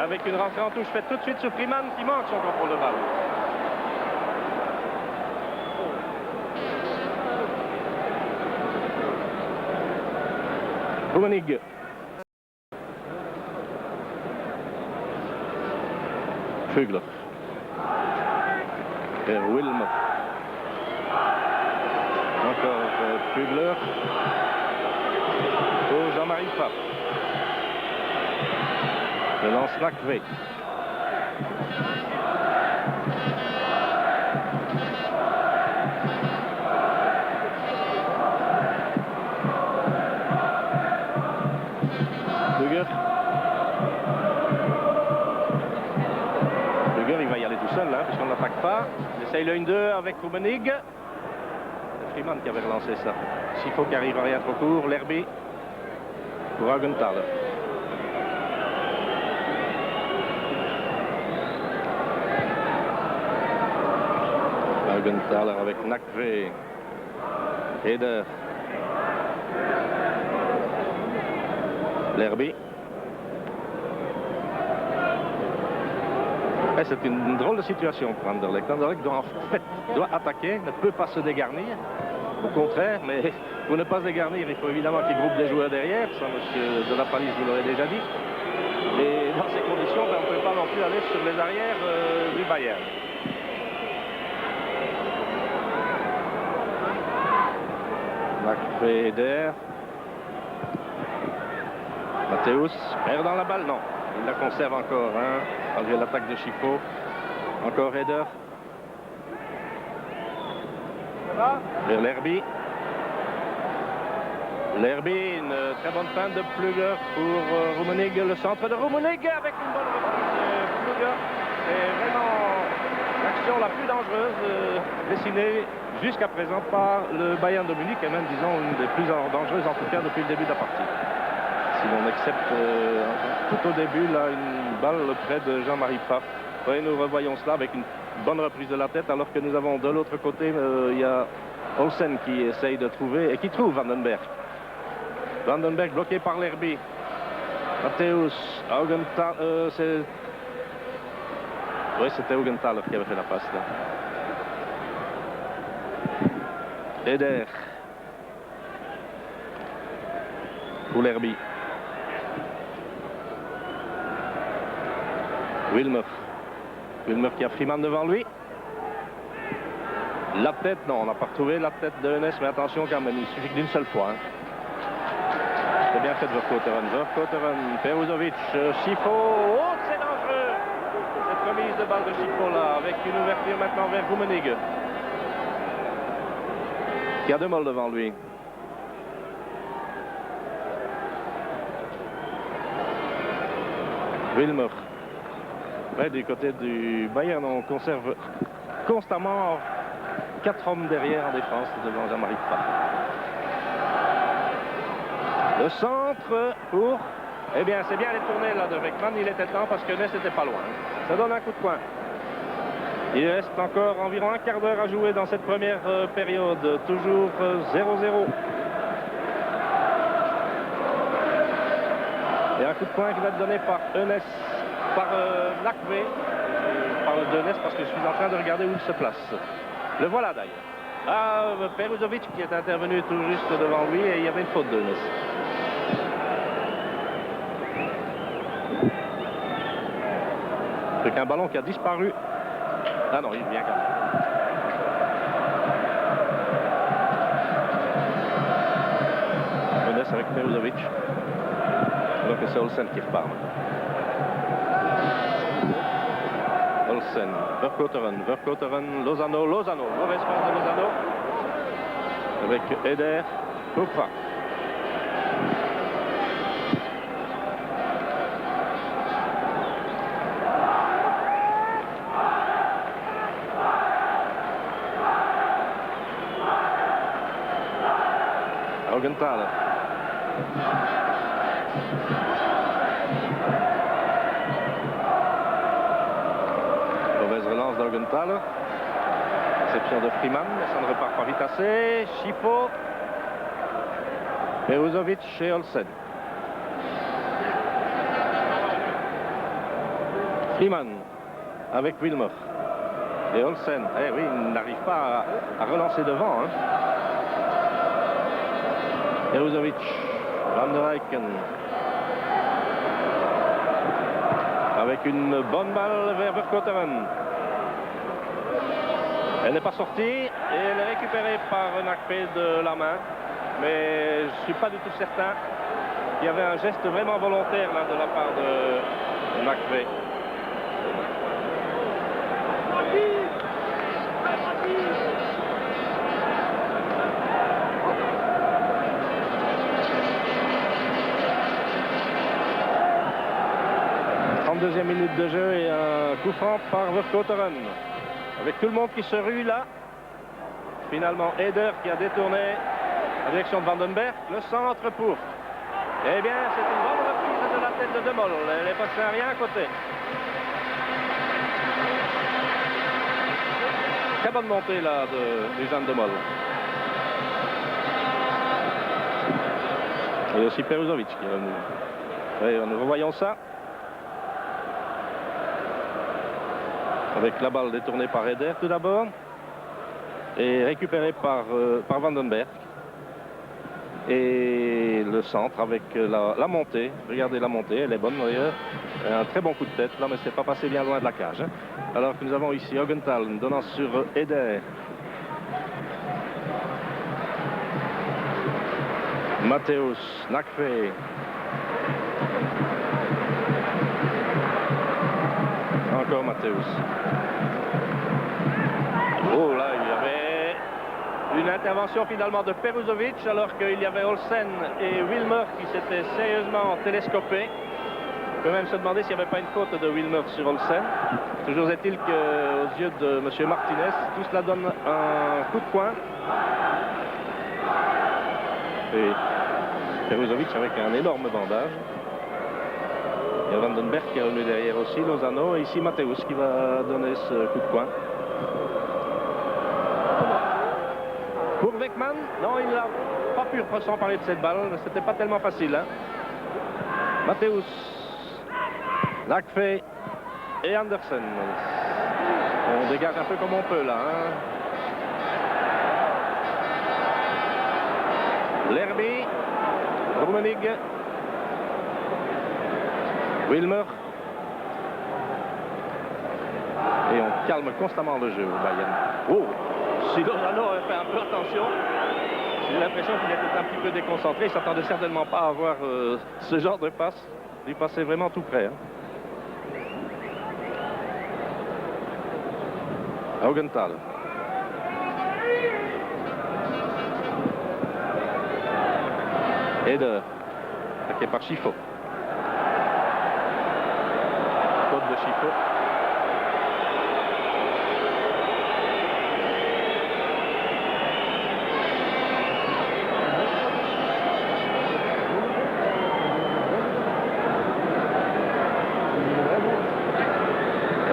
Avec une rentrée en touche faite tout de suite sur Freeman qui manque son contrôle de balle. Rummenigge. Fugler. Et Wilmer. Encore Fugler. Pour Jean-Marie Pfaff. Le lance Nakve. Fugger. Fugger, il va y aller tout seul, hein, puisqu'on n'attaque pas. Il essaye le 1-2 avec Rummenigge. C'est Freeman qui avait relancé ça. Chifo qui arrive à rien trop court. Lerby pour Augenthaler. Augenthaler avec Nakve. Eder. Lerby. C'est une drôle de situation pour Anderlecht. Anderlecht doit attaquer, ne peut pas se dégarnir. Au contraire, mais pour ne pas se dégarnir, il faut évidemment qu'il groupe des joueurs derrière. Ça, monsieur de la Palisse vous l'aurait déjà dit. Et dans ces conditions, on ne peut pas non plus aller sur les arrières du Bayern. Nakve, Eder. Matthäus perd dans la balle, non. Il la conserve encore, hein, malgré l'attaque de Chifo. Encore Eder. Vers Lerby. Lerby, une très bonne fin de Pflüger pour Rummenigge. Le centre de Rummenigge avec une bonne reprise de Pflüger. C'est vraiment l'action la plus dangereuse dessinée jusqu'à présent par le Bayern de Munich, et même, disons, une des plus dangereuses en tout cas depuis le début de la partie. Si l'on accepte tout au début là une balle près de Jean-Marie Pfaff. Oui, nous revoyons cela avec une bonne reprise de la tête, alors que nous avons de l'autre côté, il y a Olsen qui essaye de trouver et qui trouve Vandenberg. Vandenberg bloqué par Lerby. Matthäus, Augenthaler, oui, c'était Augenthaler qui avait fait la passe là. Eder. Pour Lerby. Wilmer. Wilmer qui a Freeman devant lui. La tête, non, on n'a pas retrouvé la tête de Enes, mais attention quand même, il suffit d'une seule fois. Hein. C'est bien fait de Vercouteren. Peruzovic, Chifo. Oh, c'est dangereux! Cette remise de balle de Chifo là, avec une ouverture maintenant vers Rummenigge. Qui a De Mol devant lui. Wilmer. Ouais, du côté du Bayern, on conserve constamment 4 hommes derrière en défense devant Jean-Marie Pfaff. Le centre pour... Eh bien, c'est bien les tournées là de Weckmann. Il était temps parce que Ness n'était pas loin. Ça donne un coup de poing. Il reste encore environ un quart d'heure à jouer dans cette première période. Toujours 0-0. Et un coup de poing qui va être donné par Enes, par Nakve. Je parle d'Enes parce que je suis en train de regarder où il se place. Le voilà d'ailleurs. Ah, Peruzovic qui est intervenu tout juste devant lui et il y avait une faute d'Enes. C'est qu'un ballon qui a disparu. Ah non, il vient quand même. Enes avec Peruzovic. Donc c'est Olsen qui repart. Olsen, Vercouteren, Lozano, mauvaise passe de Lozano. Avec Eder, Pfluger. Augenthaler. Mauvaise relance d'Augenthaler. Réception de Freeman, mais ça ne repart pas vite assez. Schifo, Peruzovic et Olsen. Freeman avec Wilmer. Et Olsen, eh oui, il n'arrive pas à relancer devant. Hein. Peruzovic, Van der Eycken. Avec une bonne balle vers Vercauteren. Elle n'est pas sortie et elle est récupérée par Nakfe de la main. Mais je ne suis pas du tout certain qu'il y avait un geste vraiment volontaire là, de la part de Nakfe. Deuxième minute de jeu et un coup franc par Vercauteren. Avec tout le monde qui se rue là. Finalement, Eder qui a détourné la direction de Vandenberg. Le centre pour. Eh bien, c'est une bonne reprise de la tête de De Mol. Elle est passée à rien à côté. Très bonne montée là du Jean De Mol. Et aussi Peruzovic qui est revenu. Et nous revoyons ça. Avec la balle détournée par Eder tout d'abord et récupérée par Vandenberg. Et le centre avec la montée. Regardez la montée, elle est bonne d'ailleurs. Un très bon coup de tête là, mais c'est pas passé bien loin de la cage. Hein. Alors que nous avons ici Hoggenthal donnant sur Eder. Matthäus, Nakfe. Encore Matthäus. Oh là, il y avait une intervention finalement de Peruzovic alors qu'il y avait Olsen et Wilmer qui s'étaient sérieusement télescopés. On peut même se demander s'il n'y avait pas une faute de Wilmer sur Olsen. Toujours est-il qu'aux yeux de M. Martinez, tout cela donne un coup de poing. Et Peruzovic avec un énorme bandage. Il y a Vandenberg qui est revenu derrière aussi, Lozano, et ici Matthäus qui va donner ce coup de poing. Pour Beckman, non, il n'a pas pu s'emparer de cette balle, c'était pas tellement facile. Hein. Matthäus, Nakfe et Andersen. On dégage un peu comme on peut là. Hein. Lerby, Rummenig. Wilmer. Et on calme constamment le jeu au Bayern. Oh, si Lozano avait fait un peu attention, j'ai l'impression qu'il était un petit peu déconcentré. Il ne s'attendait certainement pas à avoir ce genre de passe. Il passait vraiment tout près. Hein. Hoggenthal. Eder, attaqué par Schifo. De Schifo.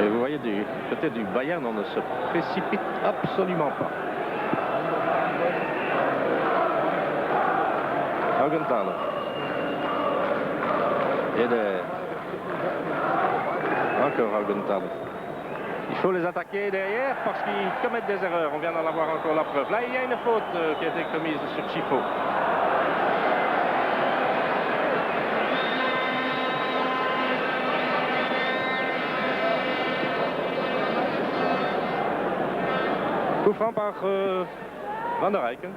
Et vous voyez du côté du Bayern, on ne se précipite absolument pas. Hoggenthal. Eder. Encore Hoggenthal. Il faut les attaquer derrière parce qu'ils commettent des erreurs. On vient d'en avoir encore la preuve. Là, il y a une faute qui a été commise sur Schifo. Coup franc par Van der Eycken.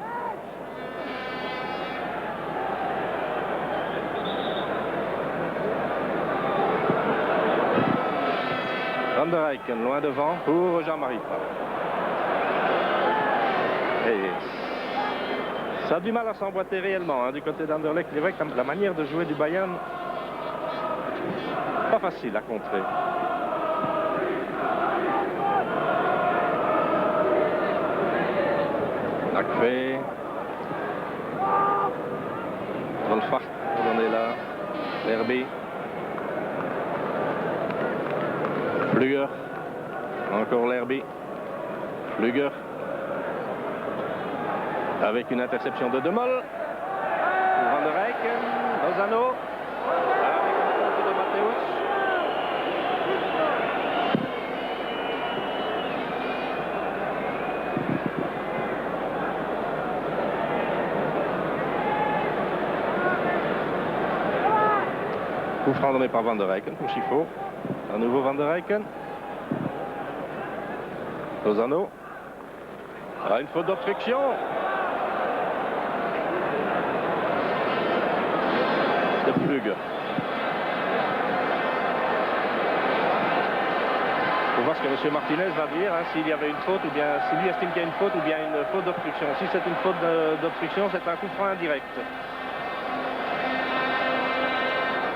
Van der Eycken, loin devant pour Jean-Marie Favre. Et ça a du mal à s'emboîter réellement hein, du côté d'Anderlecht. Il est vrai que la manière de jouer du Bayern, pas facile à contrer. Nakfe. Wolfach, on est là. Lerby. Flüger. Encore Lerby. Flüger. Avec une interception de Demol. Van der Eycken. Lozano. Avec une faute de Matthäus. Coup franc donné par Van der Eycken pour Chifo. À nouveau Van der Eycken. Lozano. Ah, une faute d'obstruction. De Flüger. Il faut voir ce que M. Martinez va dire, hein, s'il y avait une faute, ou bien s'il lui estime qu'il y a une faute, ou bien une faute d'obstruction. Si c'est une faute d'obstruction, c'est un coup franc indirect.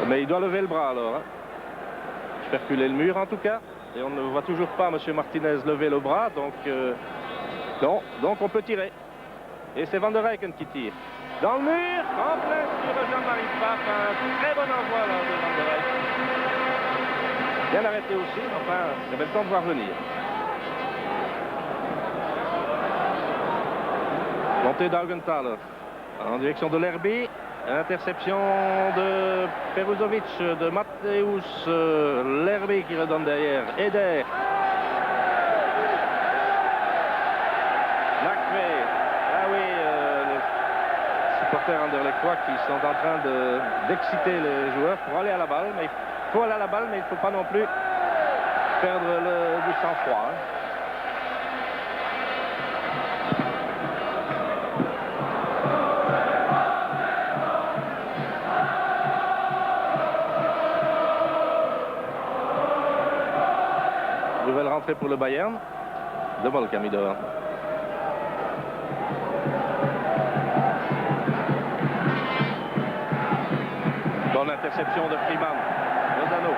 Mais il doit lever le bras alors. Hein. Perculer le mur en tout cas. Et on ne voit toujours pas M. Martinez lever le bras. Donc, donc on peut tirer. Et c'est Van der Eycken qui tire. Dans le mur, en plein sur Jean-Marie Pfaff. Un très bon envoi là, de Van der Eycken. Bien arrêté aussi, enfin, il y avait le temps de voir venir. Montée d'Augenthaler en direction de l'Herbie. Interception de Peruzovic, de Matthäus, l'Herbie qui redonne derrière. Eder. Lacré. Ah oui, les supporters anderlechtois qui sont en train d'exciter les joueurs pour aller à la balle. Mais il faut aller à la balle, mais il ne faut pas non plus perdre du sang-froid. Hein. Nouvelle rentrée pour le Bayern. Demol qui a mis dehors. Bonne interception de Freeman. Lozano.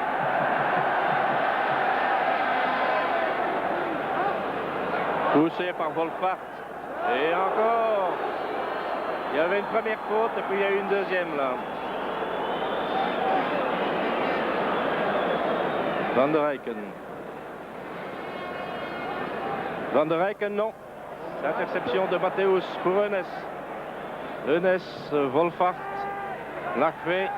Poussé par Wolfhard. Et encore. Il y avait une première faute et puis il y a eu une deuxième là. Van der Eycken. Van der Eycken, non. Interception de Matthäus pour Eunès. Eunès, Wolfhard, Lacré.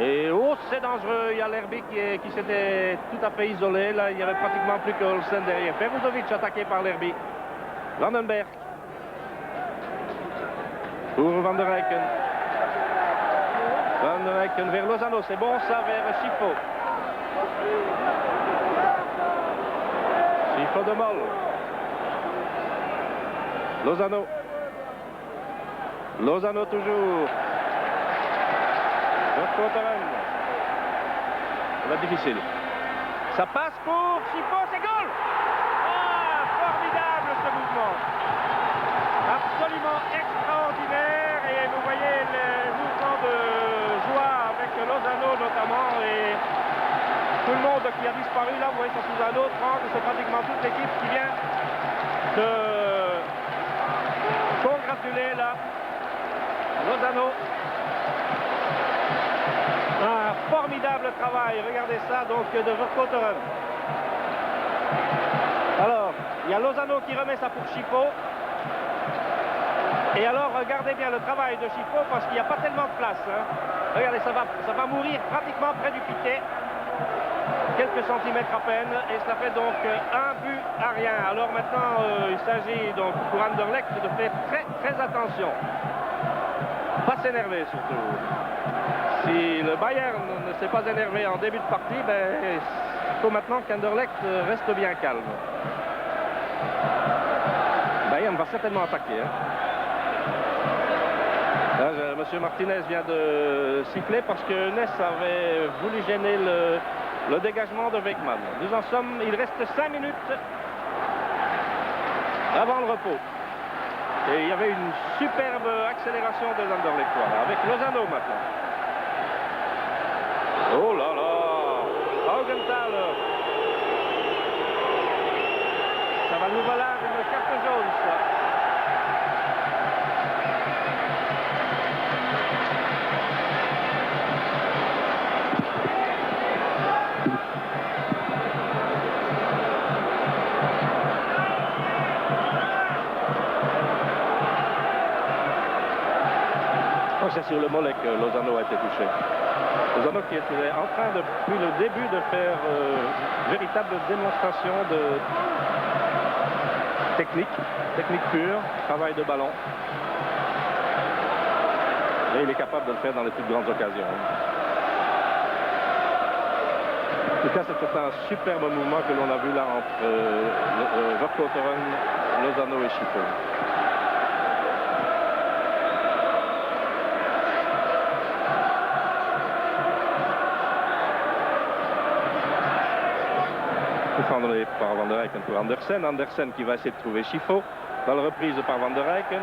Et oh, c'est dangereux. Il y a l'Herbie qui s'était tout à fait isolé. Là, il n'y avait pratiquement plus que Olsen derrière. Peruzovic attaqué par l'Herbie. Landenberg. Pour Van der Eycken. Van der Eycken vers Lozano. C'est bon ça vers Chifo. Chifo de Mol. Lozano. Lozano toujours. Vercouteren. Ça va être difficile. Ça passe pour Chifo, c'est goal. Ah, formidable ce mouvement. Absolument extraordinaire. Et vous voyez les mouvements de joie avec Lozano notamment. Et tout le monde qui a disparu là, vous voyez, sont sous un autre angle. C'est pratiquement toute l'équipe qui vient de congratuler là. Lozano. Un formidable travail, regardez ça, donc de Vercouteren. Alors, il y a Lozano qui remet ça pour Chifo. Et alors, regardez bien le travail de Chifo parce qu'il n'y a pas tellement de place. Hein. Regardez, ça va mourir pratiquement près du piquet. Quelques centimètres à peine. Et ça fait donc un but à rien. Alors maintenant, il s'agit donc pour Anderlecht de faire très, très attention. Pas s'énerver surtout. Si le Bayern ne s'est pas énervé en début de partie, ben, il faut maintenant qu'Anderlecht reste bien calme. Bayern va certainement attaquer. Hein. Là, M. Martinez vient de siffler parce que Ness avait voulu gêner le dégagement de Weckmann. Nous en sommes, il reste 5 minutes avant le repos. Et il y avait une superbe accélération des Anderlechtois avec Lozano maintenant. Oh là là, Augenthaler. Ça va nous valoir une carte jaune, ça. C'est sur le mollet que Lozano a été touché. Lozano qui était en train, depuis le début, de faire véritable démonstration de technique pure, travail de ballon. Et il est capable de le faire dans les toutes grandes occasions. En tout cas, c'était un superbe mouvement que l'on a vu là entre Vercauteren, Lozano et Schifo. Défendu par Van der Eycken pour Andersen. Andersen qui va essayer de trouver Schifo. Balle reprise par Van der Eycken.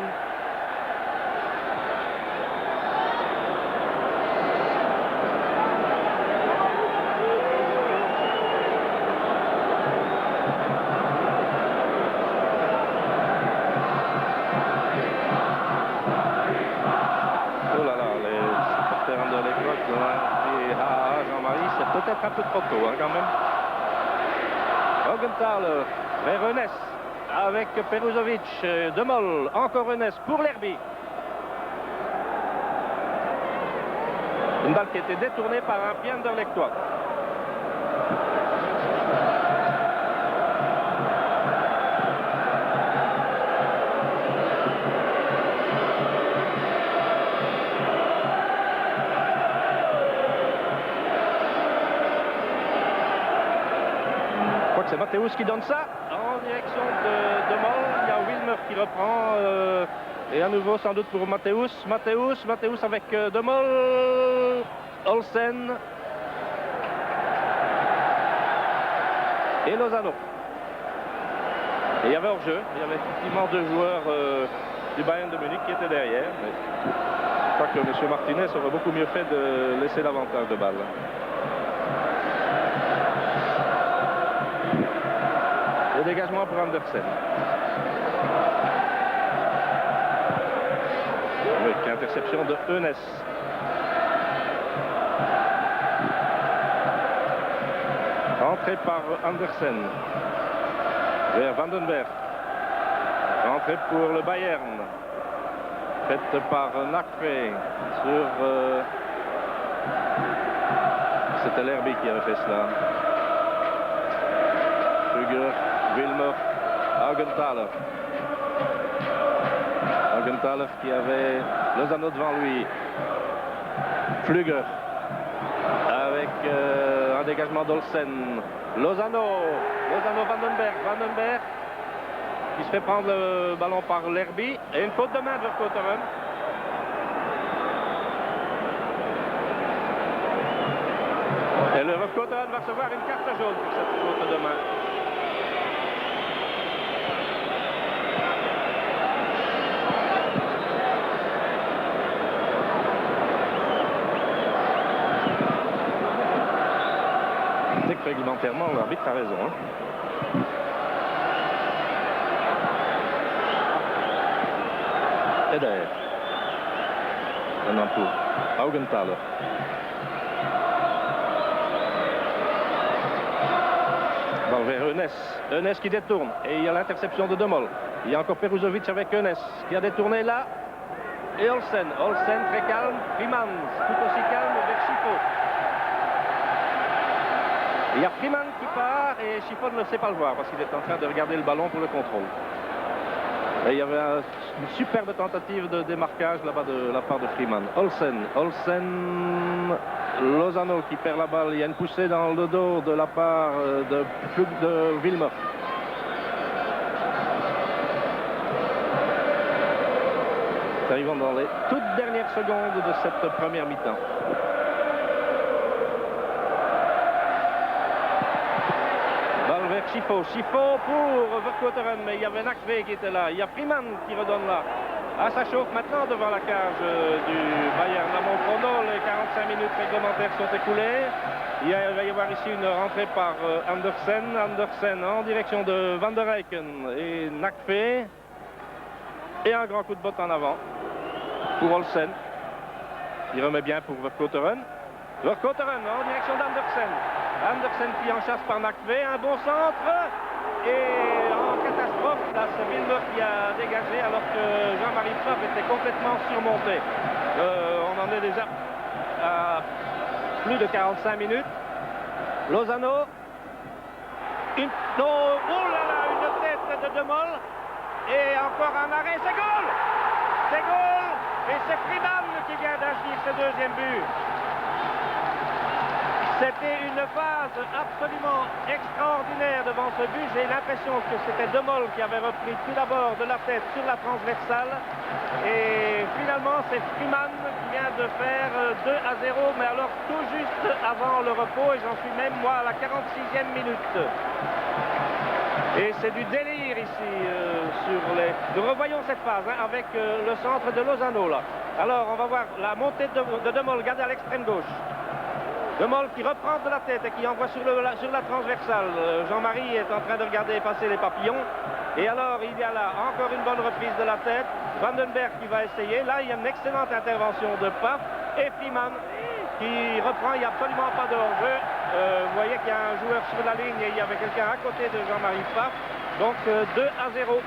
Oh là là, les supporters anderlechtvois qui ont dit ah Jean-Marie, c'est peut-être un peu trop tôt hein, quand même. Augenthaler vers Eunès avec Peruzovic, De Mol, encore Eunès pour Lerby. Une balle qui a été détournée par un pied anderlechtois. C'est Matthäus qui donne ça en direction de Mol. Il y a Wilmer qui reprend et à nouveau sans doute pour Matthäus. Matthäus avec De Mol, Olsen et Lozano. Et il y avait hors-jeu. Il y avait effectivement deux joueurs du Bayern de Munich qui étaient derrière. Mais je crois que M. Martinez aurait beaucoup mieux fait de laisser l'avantage de balle. Le dégagement pour Andersen. Avec interception de Eunès. Entrée par Andersen. Vers Vandenberg. Entrée pour le Bayern. Faite par Nakve sur... C'était Lerby qui avait fait cela. Flügger. Wilmer, Augenthaler. Augenthaler qui avait Lozano devant lui. Flügger avec un dégagement d'Olsen. Lozano Vandenberg qui se fait prendre le ballon par Lerby et une faute de main de Vercauteren. Et le Vercauteren va recevoir une carte jaune pour cette faute de main. Réglementairement, l'arbitre a raison. Hein. Et derrière. Maintenant pour Augenthaler. Balle vers Eunès. Eunès qui détourne. Et il y a l'interception de De Mol. Il y a encore Peruzovic avec Eunès qui a détourné là. Et Olsen. Olsen très calme. Freeman tout aussi calme vers Schifo. Il y a Freeman qui part et Schifo ne sait pas le voir parce qu'il est en train de regarder le ballon pour le contrôle. Et il y avait une superbe tentative de démarquage là-bas de la part de Freeman. Olsen, Lozano qui perd la balle. Il y a une poussée dans le dos de la part de Wilmer. Nous arrivons dans les toutes dernières secondes de cette première mi-temps. Schifo pour Vercauteren, mais il y avait Nakve qui était là. Il y a Freeman qui redonne là. Ah, ça chauffe maintenant devant la cage du Bayern. À mon chrono, les 45 minutes réglementaires sont écoulées. Il va y avoir ici une rentrée par Andersen. Andersen en direction de Van der Eycken et Nakve. Et un grand coup de botte en avant pour Olsen. Il remet bien pour Vercauteren. Vercauteren en direction d'Andersen. Andersen qui en chasse par Nakve, un bon centre et en catastrophe, là c'est Wilmer qui a dégagé alors que Jean-Marie Pfaff était complètement surmonté. On en est déjà à plus de 45 minutes. Lozano. Non, oh là là, une tête de Demol. Et encore un arrêt, c'est goal! C'est goal! Et c'est Freeman qui vient d'inscrire ce deuxième but. C'était une phase absolument extraordinaire devant ce but. J'ai l'impression que c'était Demol qui avait repris tout d'abord de la tête sur la transversale. Et finalement, c'est Freeman qui vient de faire 2-0, mais alors tout juste avant le repos. Et j'en suis même, moi, à la 46e minute. Et c'est du délire ici sur les... Nous revoyons cette phase avec le centre de Lozano là. Alors on va voir la montée de Demol, regardez à l'extrême gauche. Demol qui reprend de la tête et qui envoie sur la transversale. Jean-Marie est en train de regarder passer les papillons. Et alors il y a là encore une bonne reprise de la tête. Vandenberg qui va essayer. Là il y a une excellente intervention de Pfaff. Et Freeman qui reprend, il n'y a absolument pas de hors-jeu. Vous voyez qu'il y a un joueur sur la ligne et il y avait quelqu'un à côté de Jean-Marie Pfaff. Donc 2-0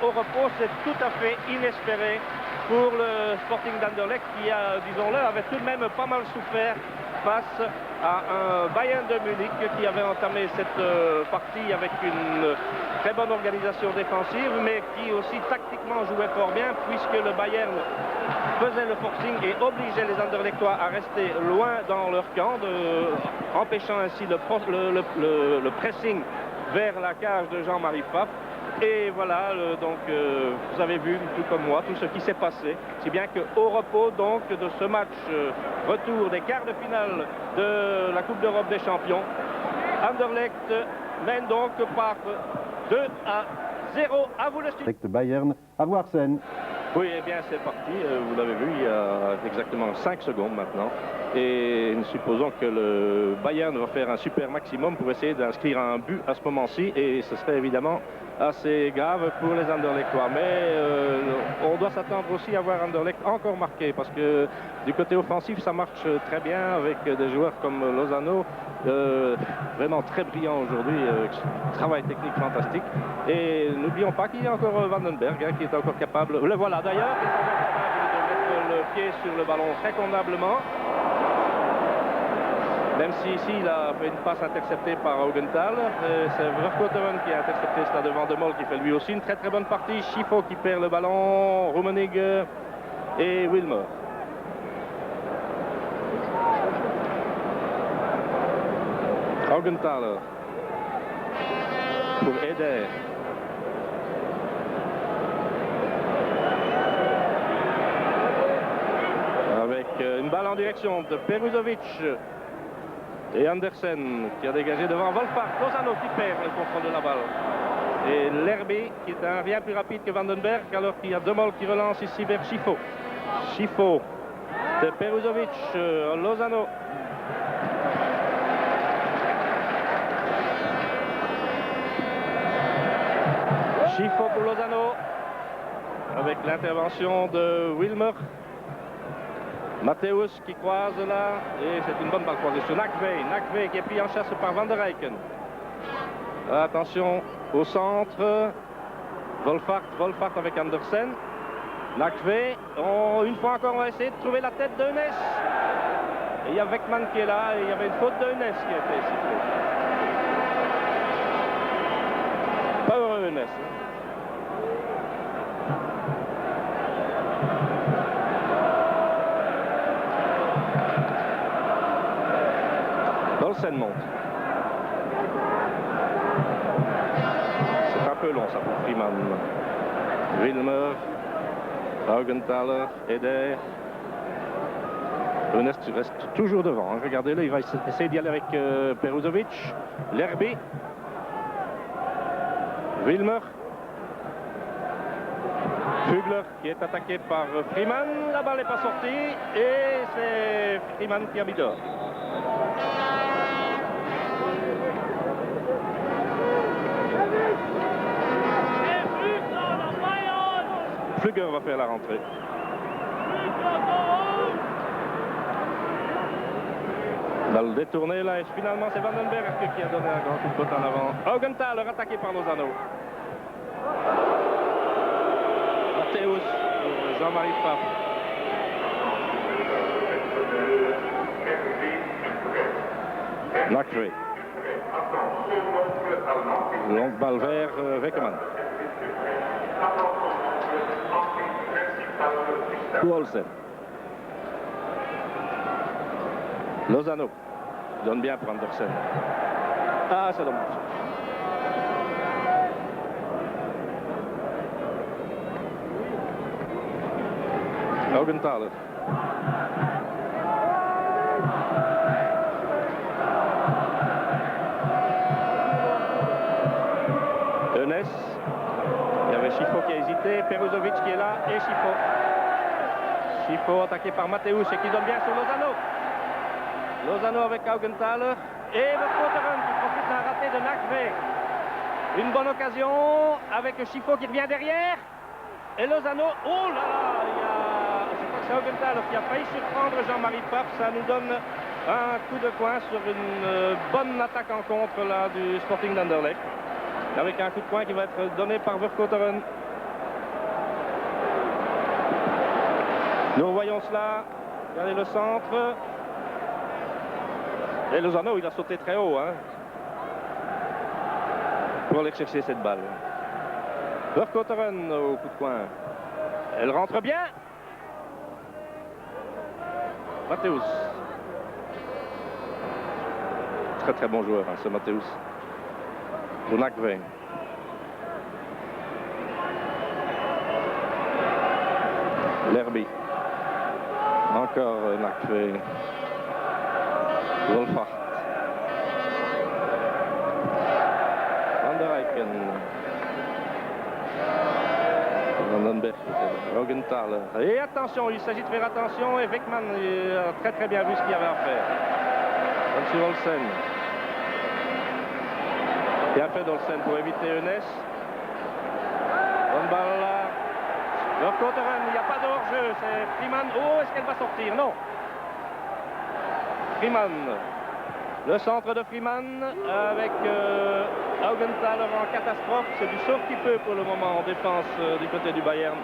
au repos, c'est tout à fait inespéré pour le Sporting d'Anderlecht qui, disons-le, avait tout de même pas mal souffert face à un Bayern de Munich qui avait entamé cette partie avec une très bonne organisation défensive, mais qui aussi tactiquement jouait fort bien, puisque le Bayern faisait le forcing et obligeait les Anderlechtois à rester loin dans leur camp, empêchant ainsi le pressing vers la cage de Jean-Marie Pfaff. Et voilà, donc vous avez vu, tout comme moi, tout ce qui s'est passé. Si bien qu'au repos donc de ce match retour des quarts de finale de la Coupe d'Europe des Champions, Anderlecht mène donc par 2-0. À vous le studio. Bayern à Voirsène. Oui, eh bien c'est parti, vous l'avez vu, il y a exactement 5 secondes maintenant. Et nous supposons que le Bayern va faire un super maximum pour essayer d'inscrire un but à ce moment-ci. Et ce serait évidemment assez grave pour les Anderlechtois. Mais on doit s'attendre aussi à voir Anderlecht encore marqué. Parce que du côté offensif, ça marche très bien avec des joueurs comme Lozano. Vraiment très brillant aujourd'hui, travail technique fantastique. Et n'oublions pas qu'il y a encore Vandenberg qui est encore capable, le voilà d'ailleurs, qui est encore capable de mettre le pied sur le ballon très convenablement. Même si ici il a fait une passe interceptée par Haugenthal, c'est Verkoetteren qui a intercepté cela devant Demol qui fait lui aussi une très très bonne partie. Schifo qui perd le ballon, Rummenigge et Wilmer. Haugenthal pour Eder. Avec une balle en direction de Peruzovic et Andersen qui a dégagé devant Wolfhard. Lozano qui perd le contrôle de la balle. Et Lerby qui est un rien plus rapide que Vandenberg alors qu'il y a Demol qui relance ici vers Schifo. Schifo de Peruzovic, Lozano. Schifo pour Lozano avec l'intervention de Wilmer. Matthäus qui croise là et c'est une bonne balle croisée sur Nakve qui est pris en chasse par Van der Eycken. Attention au centre. Wolfhard avec Andersen. Nakve, une fois encore on va essayer de trouver la tête de Eunès. Et il y a Weckman qui est là et il y avait une faute de Eunès qui a été sifflée. Pas heureux Eunès. Olsen monte. C'est un peu long ça pour Freeman. Wilmer, Haugenthal, Eder. Eunès reste toujours devant. Hein. Regardez-le, il va essayer d'y aller avec Peruzovic. Lerby. Wilmer. Fugler qui est attaqué par Freeman. La balle n'est pas sortie et c'est Freeman qui a mis dehors. Flügger va faire la rentrée. Balle détournée là et finalement c'est Vandenberg qui a donné un grand coup de pote en avant. Haugenthal attaqué par Lozano. Matthäus pour Jean-Marie Pfaff. Nakve. Longue balle vers Weckerman. Olsen. Lozano. Donne bien pour Andersen. Ah, c'est dommage. Augenthaler. Eunès. Il y avait Schifo qui a hésité. Peruzovic qui est là et Schifo. Schifo attaqué par Mateusz et qui donne bien sur Lozano. Lozano avec Augenthaler. Et le Koteren qui profite d'un raté de Nakve. Une bonne occasion avec Schifo qui revient derrière. Et Lozano. Oh là là, je crois que c'est Augenthaler qui a failli surprendre Jean-Marie Pape. Ça nous donne un coup de coin sur une bonne attaque en contre là, du Sporting d'Anderlecht. Avec un coup de poing qui va être donné par Vercouteren. Nous voyons cela. Regardez le centre. Et Lozano, il a sauté très haut hein, pour aller chercher cette balle. Vercouteren au coup de poing. Elle rentre bien. Mateusz. Très très bon joueur hein, ce Mateusz. Nakve. Lerby. Encore Nakve. Wolfhard. Van der Eycken. Vandenberg. Augenthaler. Et attention, il s'agit de faire attention et Weckerman a très très bien vu ce qu'il y avait à faire. Comme sur Olsen. Bien fait d'Olsen pour éviter Eunès. Bonne balle là. Vercouteren, il n'y a pas de hors-jeu. C'est Freeman. Oh, est-ce qu'elle va sortir? Non. Freeman. Le centre de Freeman avec Augenthaler en catastrophe. C'est du sauf qui peut pour le moment en défense du côté du Bayern.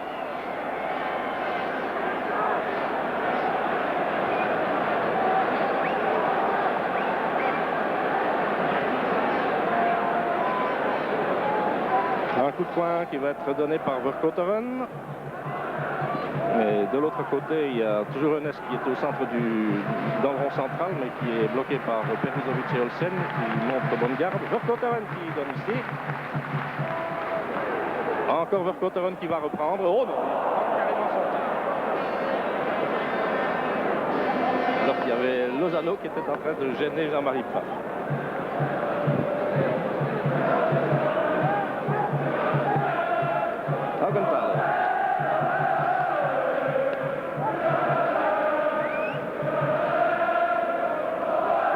Un coup de poing qui va être donné par Vercouteren. Et de l'autre côté, il y a toujours Eunès qui est au centre dans le rond central, mais qui est bloqué par Peruzovic et Olsen, qui montrent bonne garde. Vercouteren qui donne ici. Encore Vercouteren qui va reprendre. Oh non, il a carrément sorti. Alors qu'il y avait Lozano qui était en train de gêner Jean-Marie Pape. Augenthaler.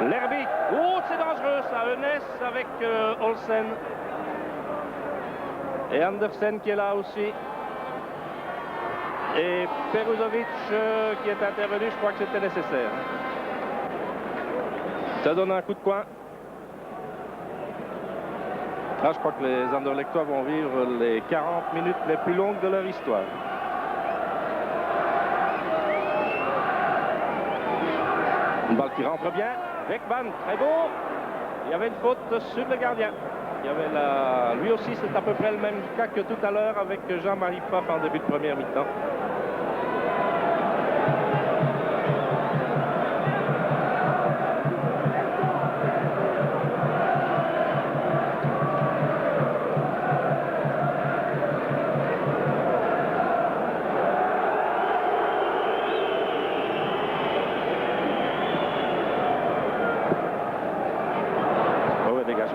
Lerby. Oh, c'est dangereux ça. Eunès avec Olsen. Et Andersen qui est là aussi. Et Peruzovic qui est intervenu. Je crois que c'était nécessaire. Ça donne un coup de coin. Là, je crois que les Anderlechtois vont vivre les 40 minutes les plus longues de leur histoire. Une balle qui rentre bien. Weckerman, très beau. Il y avait une faute sur le gardien. Il y avait lui aussi, c'est à peu près le même cas que tout à l'heure avec Jean-Marie Pape en début de première mi-temps.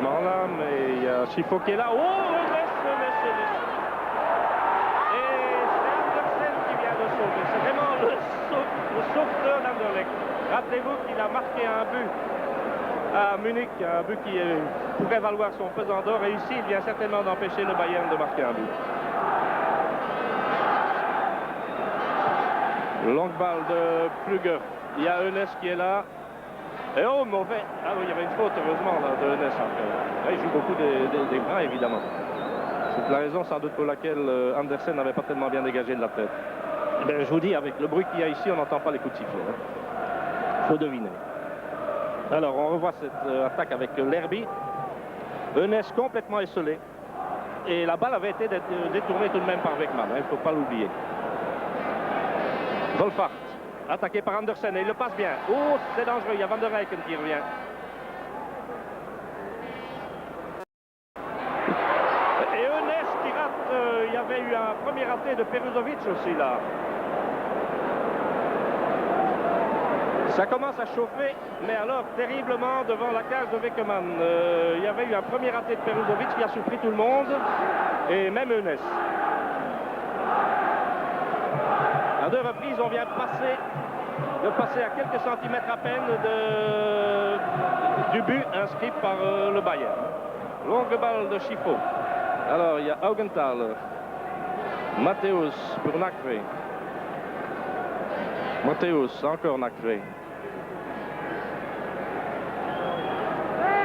Là, mais il y a Schifo qui est là. Oh, Eunès. Et c'est Andersen qui vient de sauver. C'est vraiment le sauveteur d'Anderlecht. Rappelez-vous qu'il a marqué un but à Munich, un but qui pourrait valoir son pesant d'or. Et ici, il vient certainement d'empêcher le Bayern de marquer un but. Longue balle de Plugger. Il y a Eunès qui est là. Et oh, mauvais. Ah oui, il y avait une faute, heureusement, là, de Eunès. Là, il joue beaucoup des bras, évidemment. C'est la raison, sans doute, pour laquelle Andersen n'avait pas tellement bien dégagé de la tête. Ben, je vous dis, avec le bruit qu'il y a ici, on n'entend pas les coups de sifflet. Il faut deviner. Alors on revoit cette attaque avec l'Herbie. Eunès complètement esselé. Et la balle avait été détournée tout de même par Beckman, il ne faut pas l'oublier. Wolfhard, attaqué par Andersen, et il le passe bien. Oh, c'est dangereux, il y a Van der Eycken qui revient. Et Eunès qui rate, il y avait eu un premier raté de Peruzovic aussi là. Ça commence à chauffer, mais alors terriblement devant la cage de Beckman. Il y avait eu un premier raté de Peruzovic qui a surpris tout le monde, et même Eunès. À deux reprises, on vient de passer à quelques centimètres à peine du but inscrit par le Bayern. Longue balle de Schifo. Alors, il y a Augenthaler, Matthäus pour Nakve. Matthäus, encore Nakve.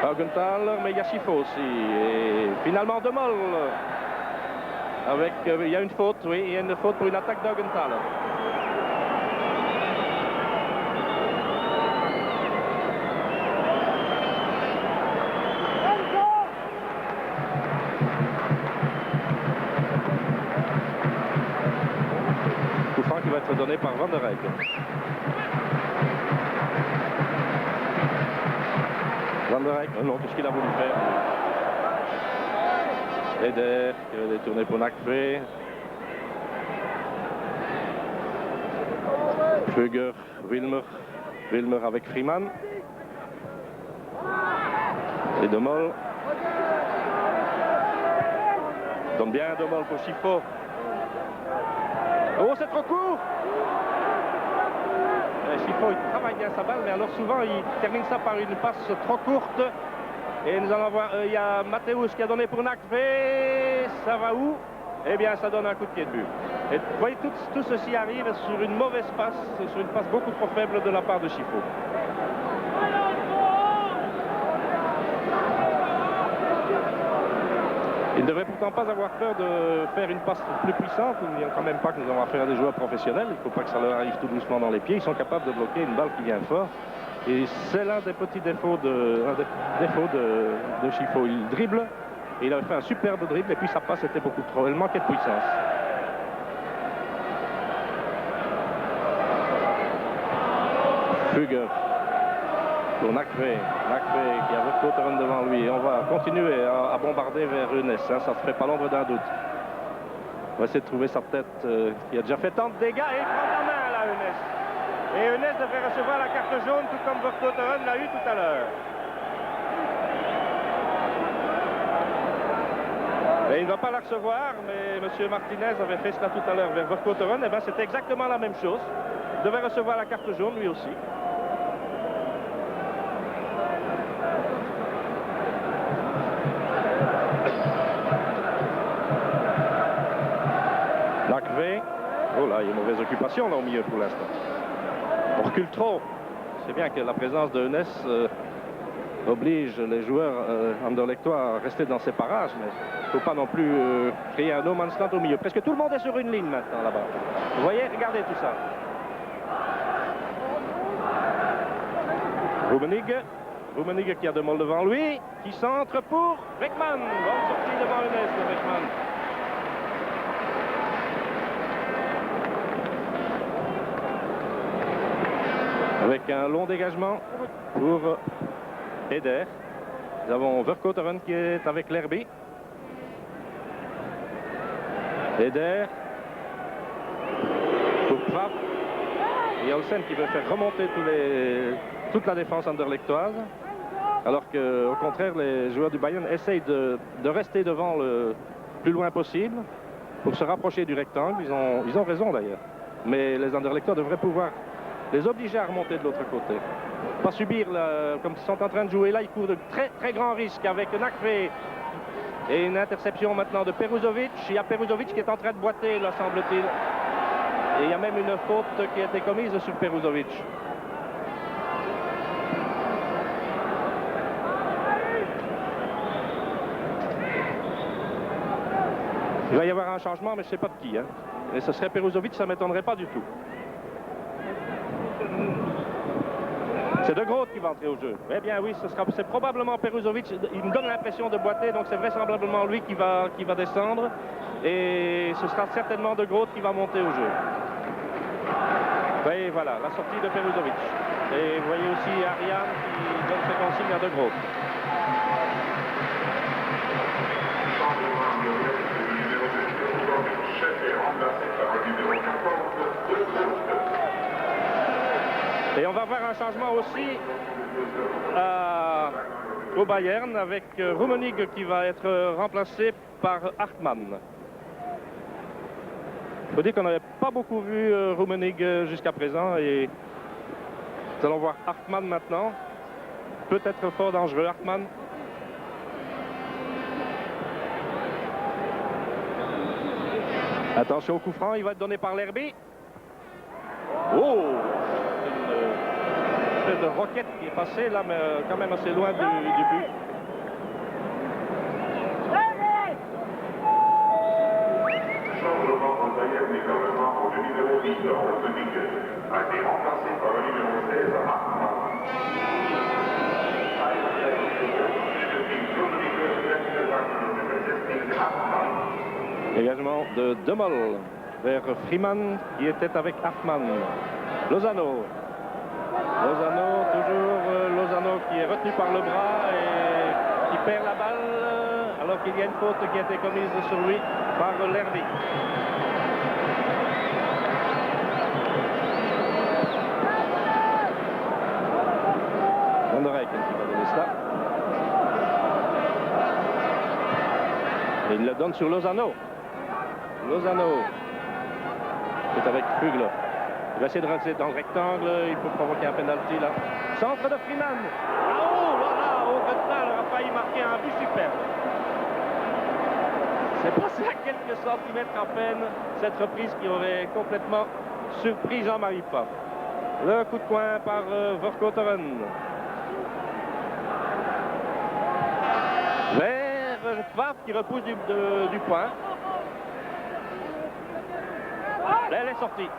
Augenthaler, mais il y a Schifo aussi. Et finalement, De Mol. Avec, il y a une faute, oui, il y a une faute pour une attaque d'Augenthaler. Coup franc qui va être donné par Van der Eycken. Van der Eycken, non, tout ce qu'il a voulu faire. Eder qui va détourner pour Nakve. Fugger, Wilmer. Wilmer avec Freeman. Et De Mol. Donne bien De Mol pour Schifo. Oh, c'est trop court! Schifo, il travaille bien sa balle, mais alors souvent il termine ça par une passe trop courte. Et nous allons voir, il y a Matthäus qui a donné pour Nakve. Ça va où? Eh bien, ça donne un coup de pied de but. Et vous voyez, tout ceci arrive sur une mauvaise passe, sur une passe beaucoup trop faible de la part de Schifo. Il ne devrait pourtant pas avoir peur de faire une passe plus puissante. Il n'y a quand même pas que nous avons affaire à des joueurs professionnels. Il ne faut pas que ça leur arrive tout doucement dans les pieds. Ils sont capables de bloquer une balle qui vient fort. Et c'est l'un des petits défauts de Schifo. Il dribble, et il avait fait un superbe dribble, et puis sa passe était beaucoup trop. Elle manquait de puissance. Fugger pour Nakve. Nakve qui a Vercouteren devant lui. Et on va continuer à bombarder vers Eunès. Hein, ça ne se fait pas l'ombre d'un doute. On va essayer de trouver sa tête qui a déjà fait tant de dégâts. Et il prend la main là, Eunès. Et Eunès devrait recevoir la carte jaune, tout comme Vercouteren l'a eu tout à l'heure. Et il ne va pas la recevoir, mais M. Martinez avait fait cela tout à l'heure vers Vercouteren. Et bien c'était exactement la même chose. Il devait recevoir la carte jaune lui aussi. Nakve. Oh là, il y a une mauvaise occupation là au milieu pour l'instant. On recule trop. C'est bien que la présence de Eunès oblige les joueurs anderlechtois à rester dans ces parages, mais il ne faut pas non plus créer un no man's land au milieu. Presque tout le monde est sur une ligne maintenant là-bas. Vous voyez, regardez tout ça. Rummenigge qui a De Mol devant lui, qui centre pour Beckman. Bonne sortie devant Eunès de Beckman. Avec un long dégagement pour Eder. Nous avons Vercouteren qui est avec l'Herbie. Eder pour Pfaff. Et Olsen qui veut faire remonter toute la défense anderlechtoise. Alors qu'au contraire, les joueurs du Bayern essayent de rester devant le plus loin possible pour se rapprocher du rectangle. Ils ont raison d'ailleurs. Mais les anderlechtois devraient pouvoir les obliger à remonter de l'autre côté. Pas subir, comme ils sont en train de jouer là, ils courent de très très grands risques avec Nakve. Et une interception maintenant de Peruzovic. Il y a Peruzovic qui est en train de boiter, là, semble-t-il. Et il y a même une faute qui a été commise sur Peruzovic. Il va y avoir un changement, mais je ne sais pas de qui. Hein. Et ce serait Peruzovic, ça ne m'étonnerait pas du tout. C'est De Groot qui va entrer au jeu. Eh bien oui, c'est probablement Peruzovic. Il me donne l'impression de boiter, donc c'est vraisemblablement lui qui va descendre. Et ce sera certainement De Groot qui va monter au jeu. Et voilà, la sortie de Peruzovic. Et vous voyez aussi Ariane qui donne ses consignes à De Groot. Et on va voir un changement aussi au Bayern avec Rummenigge qui va être remplacé par Hartmann. Il faut dire qu'on n'avait pas beaucoup vu Rummenigge jusqu'à présent et nous allons voir Hartmann maintenant. Peut-être fort dangereux, Hartmann. Attention au coup franc, il va être donné par Lerby. Oh! Une espèce de roquette qui est passée là, mais quand même assez loin du but. Changement au Bayern également pour le numéro 10, Rummenigge, a été remplacé par le numéro 16, Hartmann. Dégagement de Dummel vers Freeman qui était avec Hartmann. Lozano. Toujours Lozano qui est retenu par le bras et qui perd la balle alors qu'il y a une faute qui a été commise sur lui par Lerby. Van der Eycken qui va donner cela. Et il le donne sur Lozano. Lozano est avec Hugler. Il va essayer de rentrer dans le rectangle. Il peut provoquer un penalty là. Centre de Freeman. Oh là là, Ogenthal a failli marquer un but superbe. C'est passé à quelques centimètres à peine cette reprise qui aurait complètement surpris Jean-Marie Pfaff. Le coup de coin par Vercouteren. Vers Pfaff qui repousse du point. Là, elle est sortie.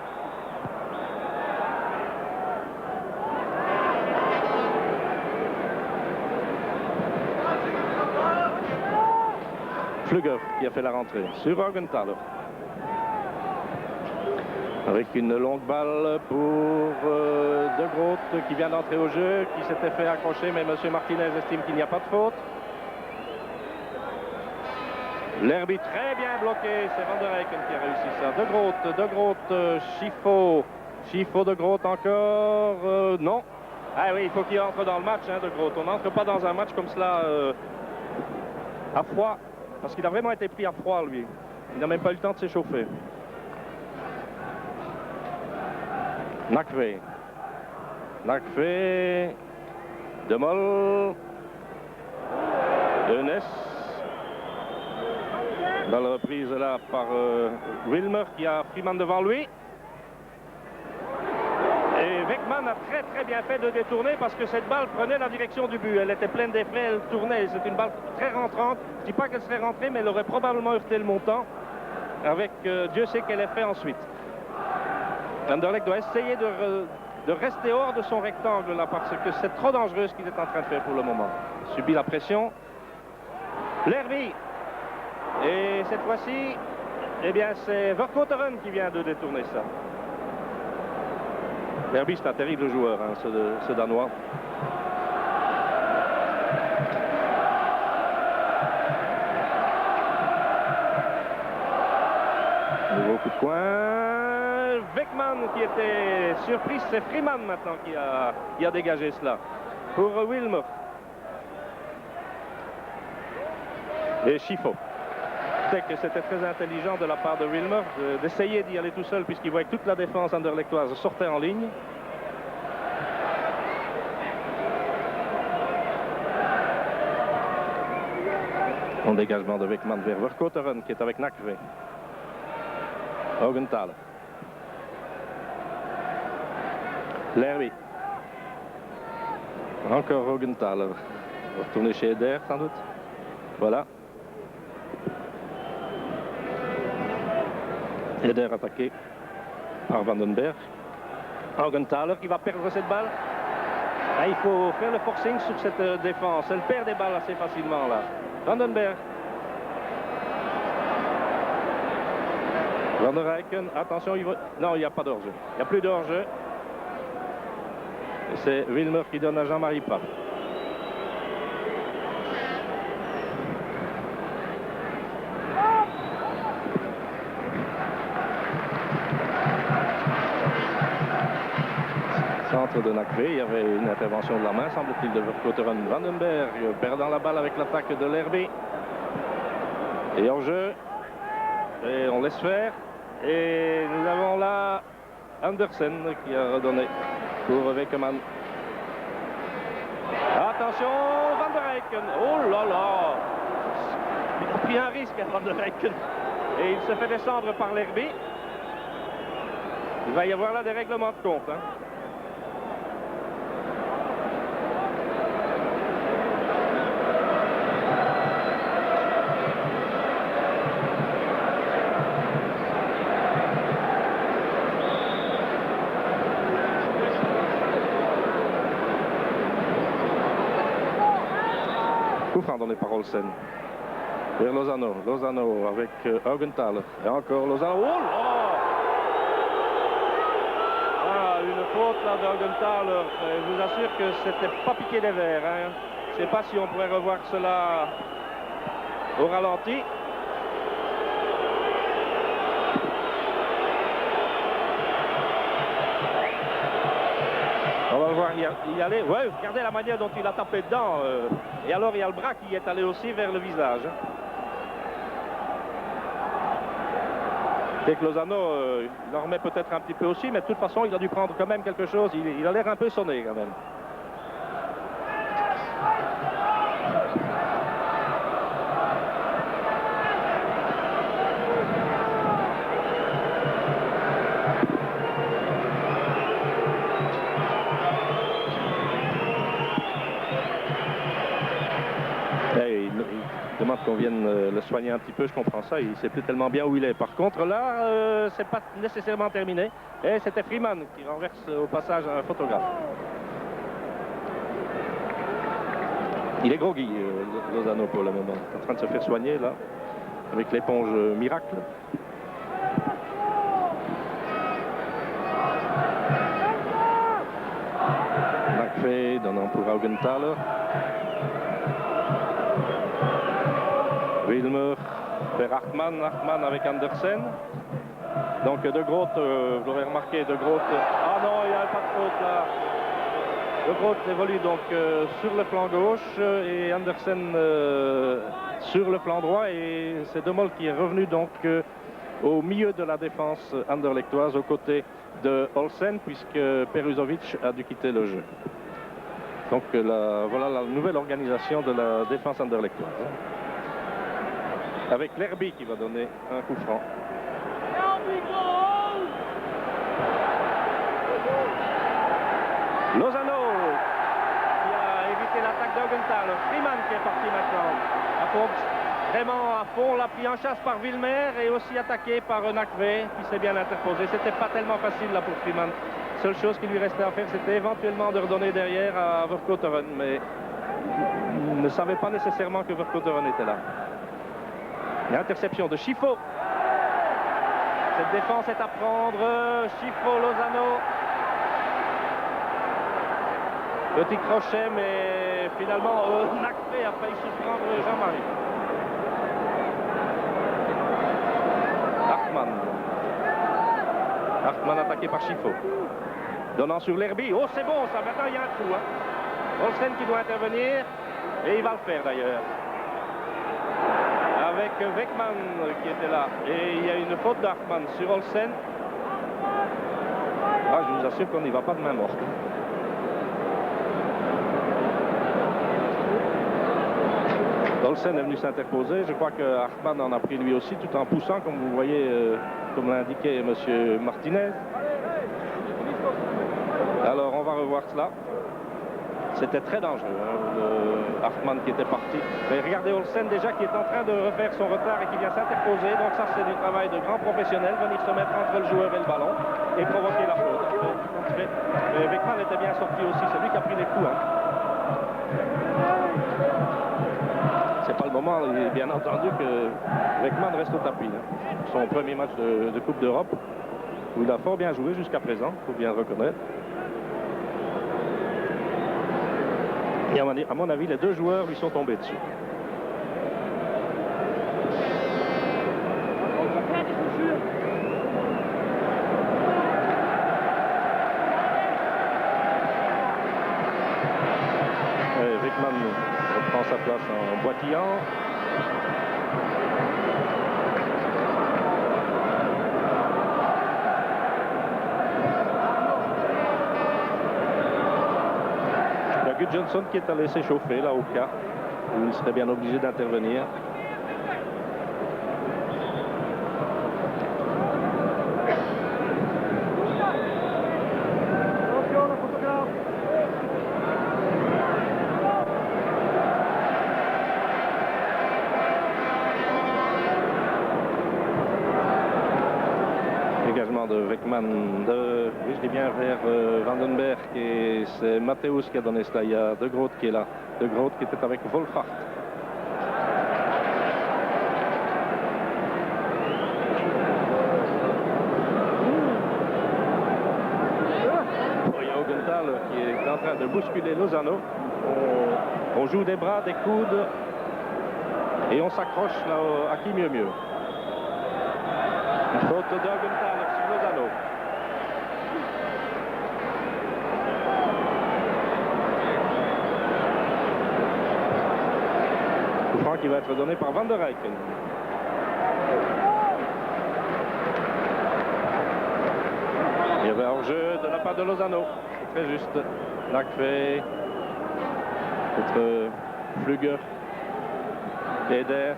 Flügger qui a fait la rentrée sur Augenthaler. Avec une longue balle pour De Groot qui vient d'entrer au jeu, qui s'était fait accrocher, mais M. Martinez estime qu'il n'y a pas de faute. Lerby très bien bloqué, c'est Van der Eycken qui a réussi ça. De Groot, Schifo, De Groot encore, non. Ah oui, il faut qu'il entre dans le match, De Groot. On n'entre pas dans un match comme cela à froid, parce qu'il a vraiment été pris à froid, lui. Il n'a même pas eu le temps de s'échauffer. Nakve, Dummel, Enes. Balle reprise là par Wilmer qui a Freeman devant lui. Et Weckman a très bien fait de détourner parce que cette balle prenait la direction du but. Elle était pleine d'effets, elle tournait. C'est une balle très rentrante. Je ne dis pas qu'elle serait rentrée, mais elle aurait probablement heurté le montant avec Dieu sait quel effet ensuite. Anderlecht doit essayer de rester hors de son rectangle là parce que c'est trop dangereux ce qu'il est en train de faire pour le moment. Il subit la pression. Lerby. Et cette fois-ci, eh bien, c'est Vercouteren qui vient de détourner ça. Lerby, c'est un terrible joueur, ce Danois. Nouveau coup de coin. Weckman qui était surpris, c'est Freeman maintenant qui a dégagé cela. Pour Wilmer. Et Schifo. Que c'était très intelligent de la part de Wilmer d'essayer d'y aller tout seul puisqu'il voyait que toute la défense anderlechtoise sortait en ligne. Bon dégagement de Weckman vers Vercouteren qui est avec Nakve. Augenthaler. Lerby. Encore Augenthaler. On va retourner chez Eder sans doute. Voilà. Eder attaqué par Vandenberg. Augenthaler qui va perdre cette balle. Ah, il faut faire le forcing sur cette défense. Elle perd des balles assez facilement là. Vandenberg. Van der Eycken, attention, il va... Non, il n'y a pas d'hors-jeu. Il n'y a plus d'hors-jeu. C'est Wilmer qui donne à Jean-Marie Pape. Centre de Nakve, il y avait une intervention de la main, semble-t-il, de Verkotteren. Vandenberg perdant la balle avec l'attaque de l'Herbie. Et en jeu, et on laisse faire. Et nous avons là Andersen qui a redonné pour Weckerman. Attention, Van der Eycken. Oh là là! Il a pris un risque, Van der Eycken. Et il se fait descendre par l'Herbie. Il va y avoir là des règlements de compte. Hein. Coup franc donné par Olsen. Vers Lozano. Lozano avec Augenthaler. Et encore Lozano. Oh là! Ah, une faute là d'Augenthaler. Je vous assure que c'était pas piqué des verres. Hein. Je ne sais pas si on pourrait revoir cela au ralenti. On va le voir y aller. Ouais, regardez la manière dont il a tapé dedans. Et alors il y a le bras qui est allé aussi vers le visage. Et que Lozano, il en remet peut-être un petit peu aussi, mais de toute façon, il a dû prendre quand même quelque chose. Il a l'air un peu sonné quand même. Demande qu'on vienne le soigner un petit peu, je comprends ça, il ne sait plus tellement bien où il est. Par contre là, c'est pas nécessairement terminé. Et c'était Freeman qui renverse au passage un photographe. Il est groggy, Lozano pour le moment. Il est en train de se faire soigner là, avec l'éponge miracle. Nakve donnant pour Augenthaler. Wilmer vers Hartmann, Hartmann avec Andersen. Donc De Groot, vous l'aurez remarqué, De Groot. Ah non, il n'y a pas de faute là. De Groot évolue donc sur le flanc gauche et Andersen sur le flanc droit. Et c'est De Mol qui est revenu donc au milieu de la défense anderlechtoise aux côtés de Olsen, puisque Peruzovic a dû quitter le jeu. Donc voilà la nouvelle organisation de la défense anderlechtoise. Avec l'Herbie qui va donner un coup franc. Lozano qui a évité l'attaque d'Augenthaler. Freeman qui est parti maintenant. À fond, vraiment à fond, l'a pris en chasse par Wilmer et aussi attaqué par Nakve qui s'est bien interposé. C'était pas tellement facile là pour Freeman. Seule chose qui lui restait à faire, c'était éventuellement de redonner derrière à Verkotteren, mais il ne savait pas nécessairement que Verkotteren était là. L'interception de Schifo. Cette défense est à prendre. Schifo, Lozano. Petit crochet, mais finalement, Nakve a failli surprendre Jean-Marie. Hartmann. Hartmann attaqué par Schifo. Donnant sur l'Herbie. Oh, c'est bon, ça. Maintenant, il y a un coup. Hein. Olsen qui doit intervenir. Et il va le faire, d'ailleurs. Avec Weckerman qui était là. Et il y a une faute d'Hartmann sur Olsen. Ah, je vous assure qu'on n'y va pas de main morte. Olsen est venu s'interposer. Je crois que Hartmann en a pris lui aussi, tout en poussant, comme vous voyez, comme l'a indiqué M. Martinez. Alors, on va revoir cela. C'était très dangereux, hein, Hartmann qui était parti. Mais regardez Olsen déjà qui est en train de refaire son retard et qui vient s'interposer. Donc ça, c'est du travail de grand professionnel, venir se mettre entre le joueur et le ballon et provoquer la faute. Mais Weckman était bien sorti aussi, c'est lui qui a pris les coups. Hein. C'est pas le moment, bien entendu, que Weckman reste au tapis. Hein. Son premier match de Coupe d'Europe, où il a fort bien joué jusqu'à présent, il faut bien le reconnaître. Et à mon avis, les deux joueurs lui sont tombés dessus. Weckman reprend sa place en boitillant. Il y a Gus Johnson qui est allé s'échauffer là au cas où il serait bien obligé d'intervenir. De Weckman, oui, je dis bien vers Vandenberg, et c'est Matthäus qui a donné cela. Il y a De Groot qui est là. De Groot qui était avec Wolfhard. Il y a Augenthal qui est en train de bousculer Lozano. On joue des bras, des coudes et on s'accroche là à qui mieux. Une faute d'Augenthal sur Lozano. Coup franc qui va être donné par Van der Eycken. Il y avait hors-jeu de la part de Lozano. C'est très juste. Nakve contre Flügger. Eder.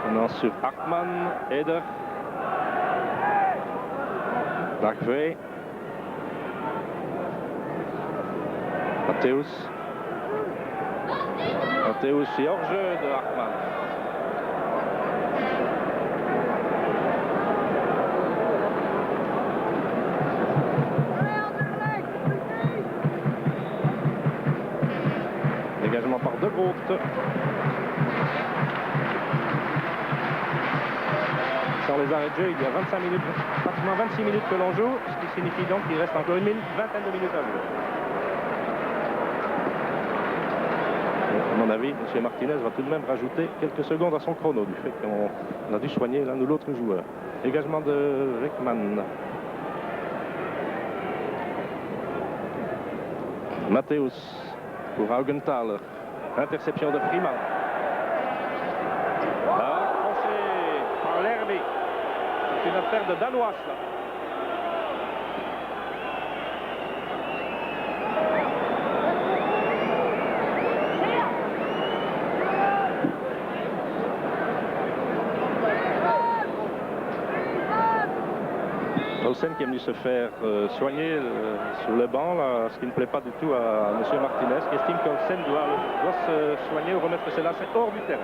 Maintenant sur Hartmann, Eder. Nakve. Matthäus. Matthäus et hors-jeu de Hartmann. Dégagement par De Groot. Sans les arrêts de jeu, il y a 25 minutes, pratiquement 26 minutes que l'on joue, ce qui signifie donc qu'il reste encore une vingtaine de minutes à jouer. À mon avis, M. Martinez va tout de même rajouter quelques secondes à son chrono du fait qu'on a dû soigner l'un ou l'autre joueur. Dégagement de Weckman. Matthäus pour Augenthaler. Interception de Freeman. Accroché par Lerby. C'est une affaire de Danois là. Olsen qui est venu se faire soigner sur le banc, là, ce qui ne plaît pas du tout à M. Martinez, qui estime qu'Olsen doit se soigner ou remettre ses lacets hors du terrain.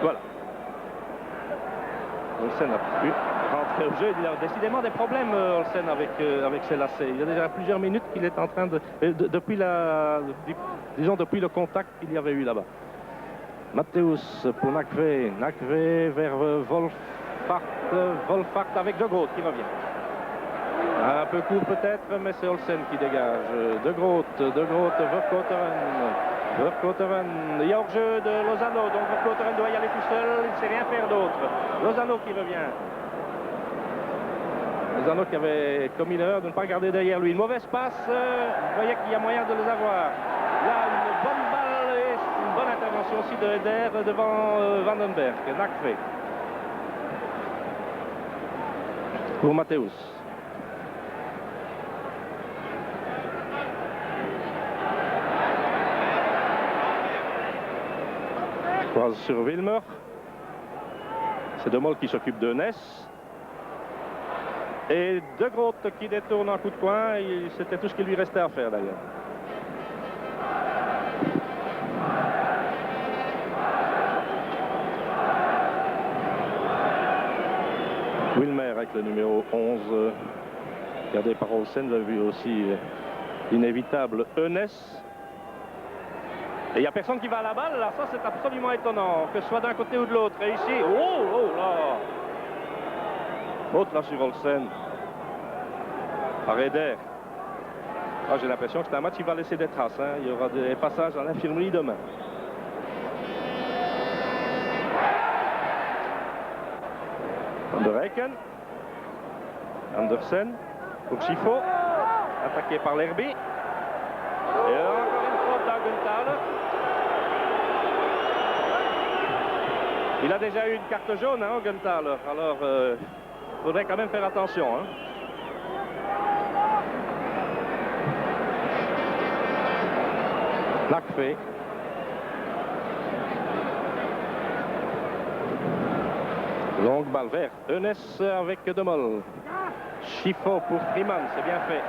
Voilà. Olsen a pu rentrer au jeu. Il a décidément des problèmes, Olsen, avec ses lacets. Il y a déjà plusieurs minutes qu'il est en train de... depuis le contact qu'il y avait eu là-bas. Matthäus pour Nakve. Nakve vers Wolfhard avec De Groot qui revient. Un peu court peut-être, mais c'est Olsen qui dégage. De Groot, Verkotteren. Il y a hors-jeu de Lozano, donc Verkotteren doit y aller tout seul, il ne sait rien faire d'autre. Lozano qui revient. Lozano qui avait commis l'erreur de ne pas regarder derrière lui. Une mauvaise passe, vous voyez qu'il y a moyen de les avoir. Là, une bonne balle et une bonne intervention aussi de Eder devant Vandenberg. Nakve. Pour Matthäus. Croise sur Wilmer. C'est De Mol qui s'occupe de Ness. Et De Groot qui détourne en coup de coin. C'était tout ce qu'il lui restait à faire d'ailleurs. Wilmer avec le numéro 11. Regardé par Olsen, vous avez vu aussi l'inévitable Eunnes. Et il n'y a personne qui va à la balle, alors ça c'est absolument étonnant, que ce soit d'un côté ou de l'autre. Et ici, oh là! Autre là sur Olsen. Par Eder. Ah, j'ai l'impression que c'est un match qui va laisser des traces. Hein. Il y aura des passages à l'infirmerie demain. Van der Eycken. Andersen. Pour Schifo. Attaqué par Lerby. Et encore une faute d'Augenthaler. Il a déjà eu une carte jaune, hein, Augenthaler. Alors, il faudrait quand même faire attention. Hein. Nakfe. Longue balle vers Eunnes avec De Mol. Schifo pour Freeman, c'est bien fait.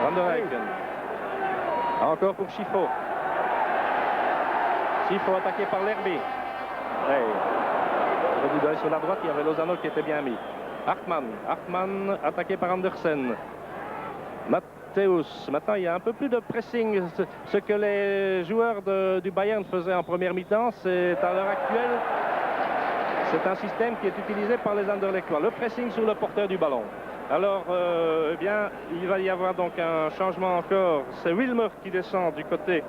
Van der Eycken. Encore pour Schifo. Schifo attaqué par Lerby. Hey. Sur la droite, il y avait Lozano qui était bien mis. Hartmann. Hartmann attaqué par Andersen. Matthäus. Maintenant, il y a un peu plus de pressing. Ce que les joueurs du Bayern faisaient en première mi-temps, c'est à l'heure actuelle, c'est un système qui est utilisé par les Anderlechtois. Le pressing sur le porteur du ballon. Alors, eh bien, il va y avoir donc un changement encore. C'est Wilmer qui descend du côté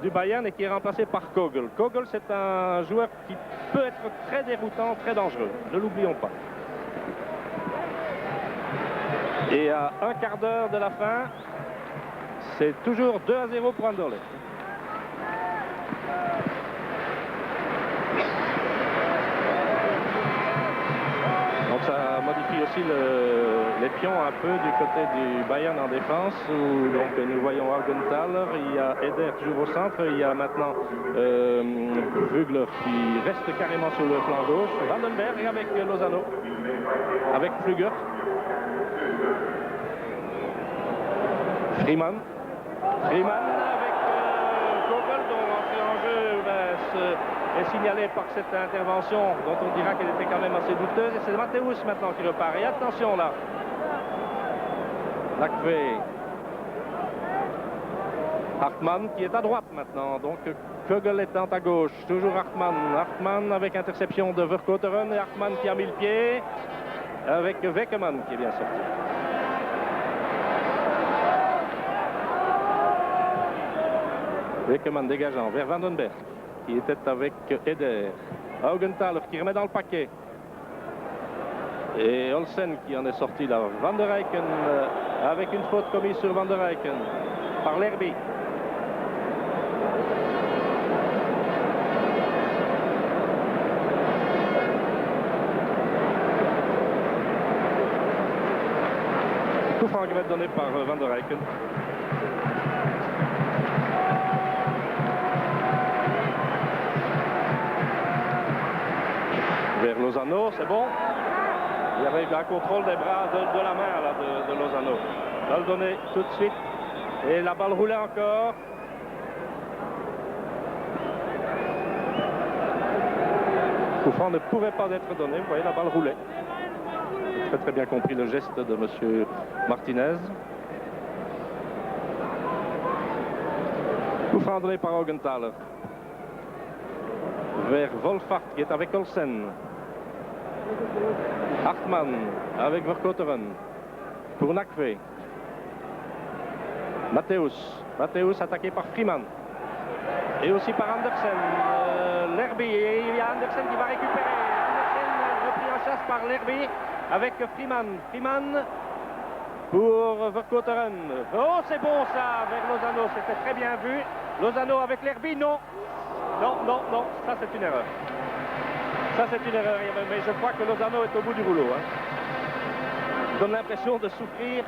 du Bayern et qui est remplacé par Kogel. Kogel, c'est un joueur qui peut être très déroutant, très dangereux. Ne l'oublions pas. Et à un quart d'heure de la fin, c'est toujours 2-0 pour Anderlecht. Donc ça modifie aussi les pions un peu du côté du Bayern en défense, où donc nous voyons Augenthaler, il y a Eder toujours au centre, il y a maintenant Vögler qui reste carrément sur le flanc gauche, Vandenberg avec Lozano, avec Flügger, Freeman avec Kogel, dont l'entrée en jeu est signalée par cette intervention dont on dira qu'elle était quand même assez douteuse. Et c'est Matthäus maintenant qui repart. Et attention là. Nakfe. Hartmann qui est à droite maintenant. Donc Kogel étant à gauche. Toujours Hartmann. Hartmann avec interception de Vercouteren. Et Hartmann qui a mis le pied avec Weckemann qui est bien sorti. Weckemann dégageant vers Vandenberg qui était avec Eder. Augenthaler qui remet dans le paquet. Et Olsen qui en est sorti là. Van der Eycken avec une faute commise sur Van der Eycken par Lerby. Coup franc qui va être donné par Van der Eycken. Vers Lozano, c'est bon. Il y avait un contrôle des bras de la main là, de Lozano. Il va le donner tout de suite. Et la balle roulait encore. Coup franc ne pouvait pas être donné. Vous voyez, la balle roulait. J'ai très bien compris le geste de M. Martinez. Coup franc donné par Augenthaler. Vers Wolfhard qui est avec Olsen. Hartmann avec Vercouteren pour Nakfe. Matthäus attaqué par Freeman et aussi par Andersen. Lerby, et il y a Andersen qui va récupérer. Andersen repris en chasse par Lerby avec Freeman pour Vercouteren. Oh, c'est bon ça vers Lozano, c'était très bien vu. Lozano avec Lerby, non, ça c'est une erreur. Ça c'est une erreur, mais je crois que Lozano est au bout du rouleau. Hein. Il donne l'impression de souffrir.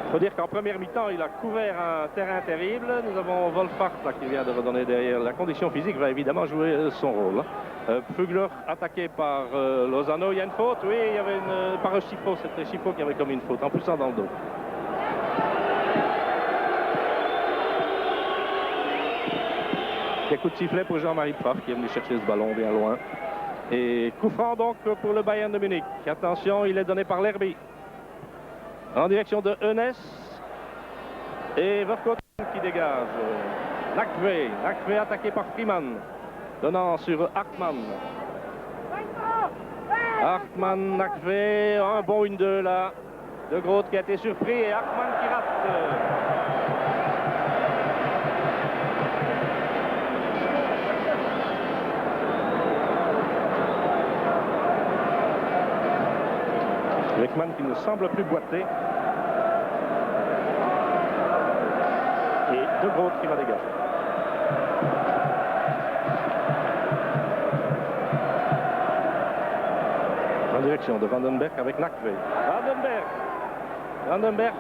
Il faut dire qu'en première mi-temps, il a couvert un terrain terrible. Nous avons Wolfhard là, qui vient de redonner derrière. La condition physique va évidemment jouer son rôle. Flügler attaqué par Lozano. Il y a une faute, oui, il y avait par Schifo. C'était Schifo qui avait commis une faute, en poussant dans le dos. Des coups de sifflet pour Jean-Marie Pfaff qui est venu chercher ce ballon bien loin. Et coup franc donc pour le Bayern de Munich. Attention, il est donné par Lerby. En direction de Eunès. Et Verkoten qui dégage. Nakve attaqué par Freeman. Donnant sur Hartmann. Hartmann, Nakve, un bon 1-2 là. De Groot qui a été surpris et Hartmann qui rate. Beckman qui ne semble plus boiter. Et De Groot qui va dégager. En direction de Vandenberg avec Nakve. Vandenberg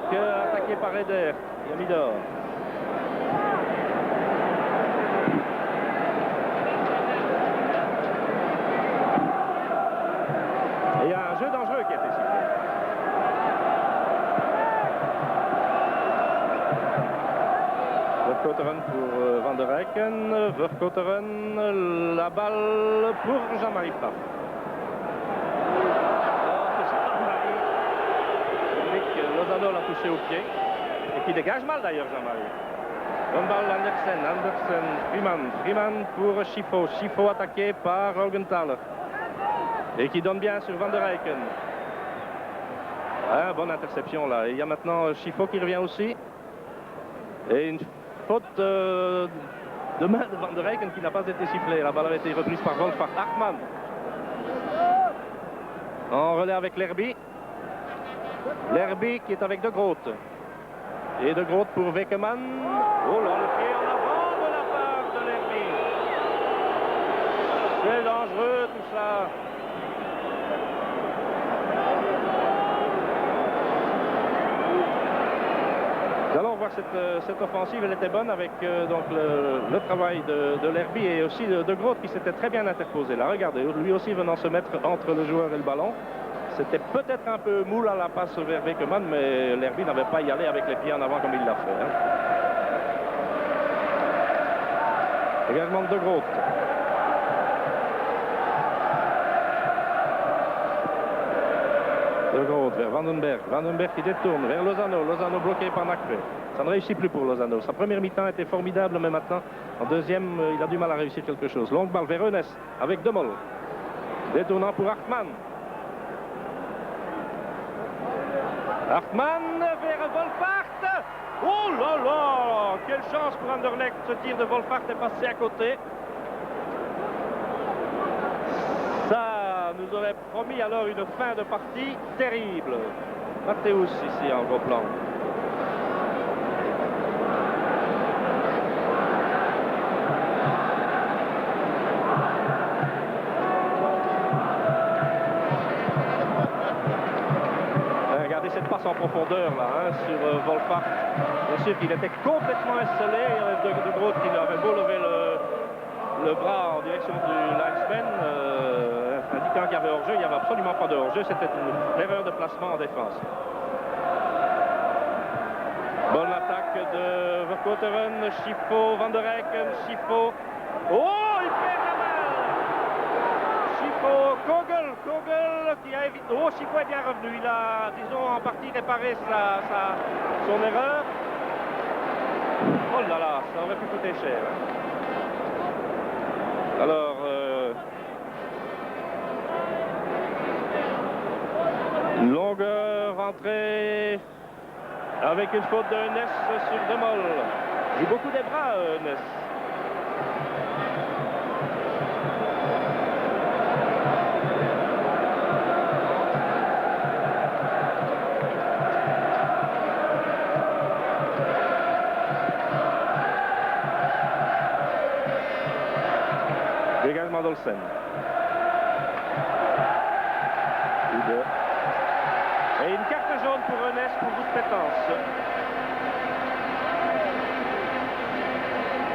attaqué par Eder. Il a mis dehors. Et il y a un jeu dangereux qui a été sifflé. Verkoten pour Van der Eycken. Verkoten, la balle pour Jean-Marie Pfaff. Lozano l'a touché au pied et qui dégage mal d'ailleurs Jean-Marie. Bonne balle Andersen, Freeman pour Schifo attaqué par Augenthaler et qui donne bien sur Van der Eycken. Ah, bonne interception là. Et il y a maintenant Schifo qui revient aussi et une faute de main de Van der Eycken qui n'a pas été sifflée. La balle avait été reprise par Wolfhard Hartmann. En relais avec Lerby. Lerby qui est avec De Groot. Et De Groot pour Weckemann. Oh là, le pied en avant de la part de Lerby. C'est dangereux tout ça. Nous allons voir cette offensive, elle était bonne avec donc le travail de Lerby et aussi de Groot qui s'était très bien interposé. Là, regardez, lui aussi venant se mettre entre le joueur et le ballon. C'était peut-être un peu moule à la passe vers Weckemann, mais Lerby n'avait pas y aller avec les pieds en avant comme il l'a fait. Également De Groot. De Groot vers Vandenberg. Vandenberg qui détourne vers Lozano. Lozano bloqué par Nakve. Ça ne réussit plus pour Lozano. Sa première mi-temps était formidable, mais maintenant, en deuxième, il a du mal à réussir quelque chose. Longue balle vers Eunès avec De Mol. Détournant pour Hartmann. Hartmann vers Wolfhard. Oh là là, quelle chance pour Anderlecht. Ce tir de Wolfhard est passé à côté. Ça nous aurait promis alors une fin de partie terrible. Mathéus ici en gros plan. En profondeur là sur Wolfhard. Bien sûr qu'il était complètement esselé. De Groot qui avait beau lever le bras en direction du linesman, indiquant qu'il y avait hors-jeu. Il n'y avait absolument pas de hors-jeu. C'était une erreur de placement en défense. Bonne attaque de Verkoten, Schifo, Van der Eycken, Schifo. Oh, il perd la balle. Schifo, Kogel qui a évité. Oh, Schifo est bien revenu. Il a, disons, en partie réparé son erreur. Oh là là, ça aurait pu coûter cher. Alors, longueur, entrée, avec une faute de Eunès sur De Mol. Il joue beaucoup des bras, Eunès. Également Dolsen. Et une carte jaune pour Eunès pour sous-traitance.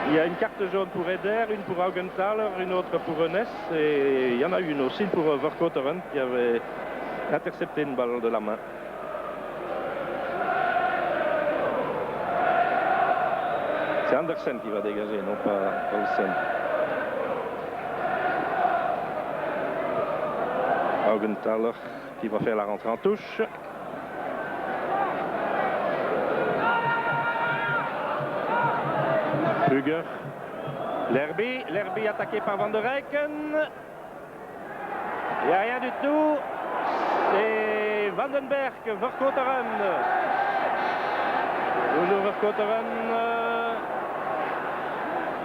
Il y a une carte jaune pour Eder, une pour Augenthaler, une autre pour Eunès. Et il y en a une aussi pour Verkoten qui avait intercepté une balle de la main. C'est Andersen qui va dégager, non pas Dolsen. Morgenthaler qui va faire la rentrée en touche. Huger. L'Herbie attaqué par Van der Eycken. Il n'y a rien du tout. C'est Vandenberg, Vercauteren. Toujours Vercauteren.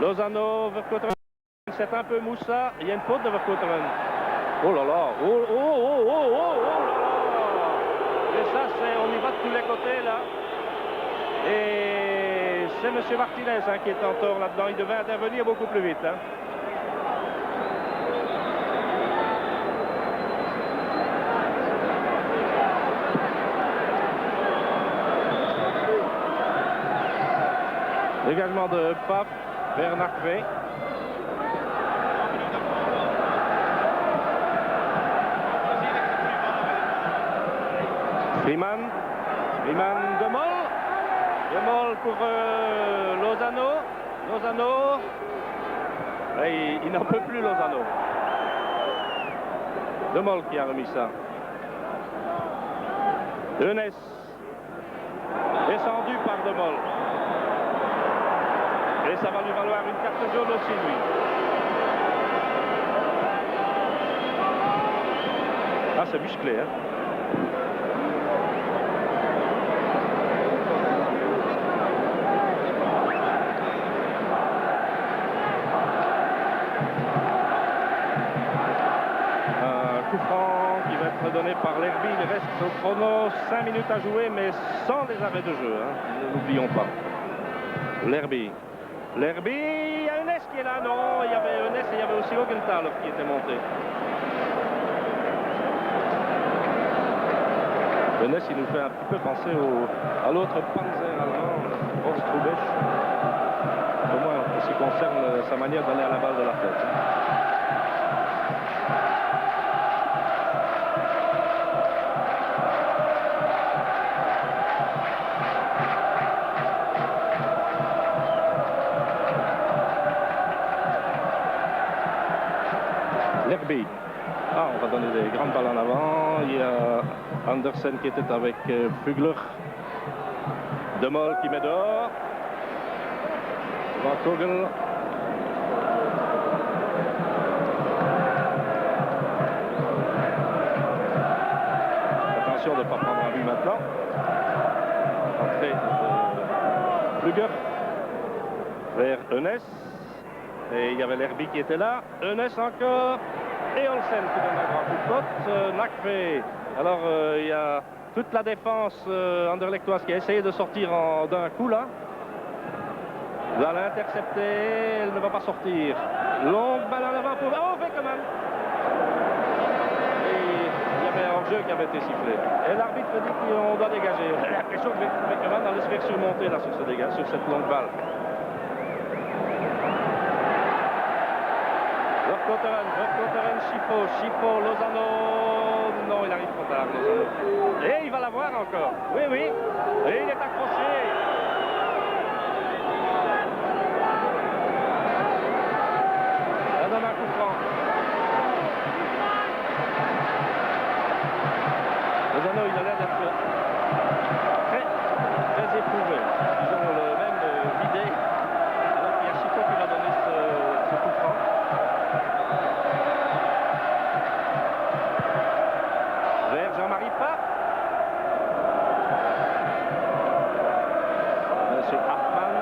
Lozano, Vercauteren. C'est un peu Moussa. Il y a une faute de Vercauteren. Oh là là. Oh là là. Et ça, on y va de tous les côtés là. Et c'est M. Martinez qui est en tort là-dedans. Il devait intervenir beaucoup plus vite. Dégagement de Pfaff vers Nacré. Freeman de Moll pour Lozano. Et il n'en peut plus, Lozano. De Moll qui a remis ça. Eunès. Descendu par De Moll. Et ça va lui valoir une carte jaune aussi, lui. Ah, c'est musclé, hein. Coup franc qui va être donné par l'Herbie. Il reste au chrono 5 minutes à jouer, mais sans les arrêts de jeu, hein. Ne l'oublions pas. L'Herbie, il y a Eunès qui est là, non, il y avait Eunès et il y avait aussi Morgenthaler qui était monté. Eunès, il nous fait un petit peu penser à l'autre Panzer allemand, Horst Hrubesch, au moins en ce qui concerne sa manière d'aller à la balle de la tête. L'Herbie. Ah, on va donner des grandes balles en avant. Il y a Andersen qui était avec Fugler. De Moll qui met dehors. Van Kogel. Attention de ne pas prendre un but maintenant. Entrée de Fugler vers Eunès. Et il y avait l'Herbie qui était là. Eunès encore. Et Olsen qui donne un grand coup de pote. Nacré. Alors il y a toute la défense anderlechtoise qui a essayé de sortir d'un coup là. Va l'intercepter. Elle ne va pas sortir. Longue balle en avant pour... Oh, Weckermann. Et il y avait un hors-jeu qui avait été sifflé. Et l'arbitre dit qu'on doit dégager. J'ai l'impression que Weckermann allait se faire surmonter là sur cette longue balle. Vercauteren, Chiffo, Lozano. Non, il arrive trop tard, Lozano. Et il va l'avoir encore. Oui. Et il est accroché. Ça donne un coup franc. Lozano, il a l'air d'être très éprouvé. Ils ont le même vidé. Alors qu'il y a Chiffo qui va donner ce coup franc. Jean-Marie Pfaff. Monsieur Hartmann.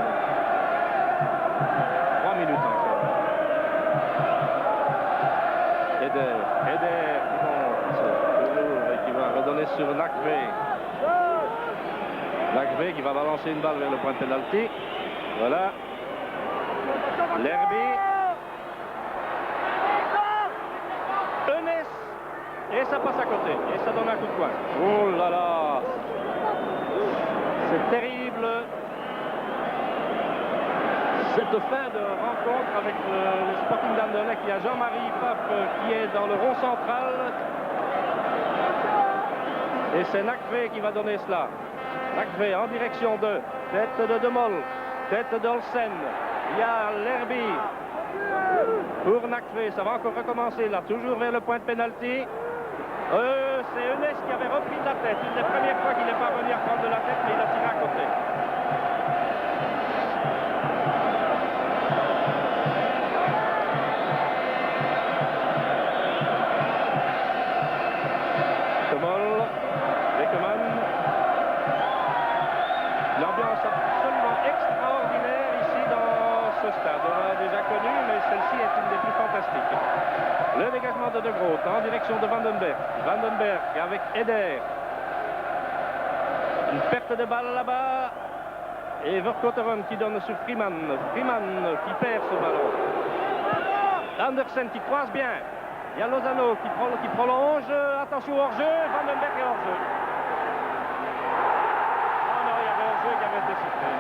3 minutes encore. Eder qui va redonner sur Nacré. Nacré qui va balancer une balle vers le point de pénalty. Voilà. L'Herbie. Eunès. Et ça passe à côté. Et ça donne un coup de poing. Oh là là. C'est terrible. Cette fin de rencontre avec le Sporting d'Anderlecht. Il y a Jean-Marie Pfaff qui est dans le rond central. Et c'est Nacré qui va donner cela. Nacré en direction de tête de Moll, tête d'Olsen. Il y a l'Herbie pour Nacré. Ça va encore recommencer là. Toujours vers le point de pénalty. C'est Eunès qui avait repris de la tête. Une des premières fois qu'il n'est pas venu à prendre de la tête, mais il a tiré à côté. L'ambiance absolument extraordinaire ici dans ce stade. On l'a déjà connu, mais celle-ci est une des plus fantastiques. Le dégagement de Groot en direction de Vandenberg. Vandenberg avec Eder. Une perte de balle là-bas. Et Verkotteren qui donne sur Freeman. Freeman qui perd ce ballon. Andersen qui croise bien. Il y a Lozano qui prolonge. Attention au hors-jeu. Vandenberg est hors-jeu. Qui avait été sifflé.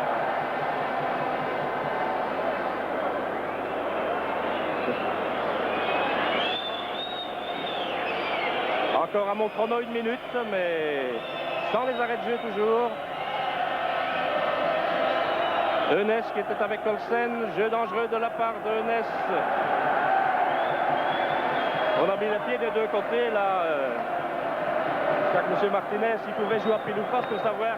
Encore à mon chrono 1 minute, mais sans les arrêts de jeu toujours. Eunès qui était avec Olsen, jeu dangereux de la part de Eunès. On a mis les pieds des deux côtés là. M. Martinez, il pouvait jouer à pile ou face pour savoir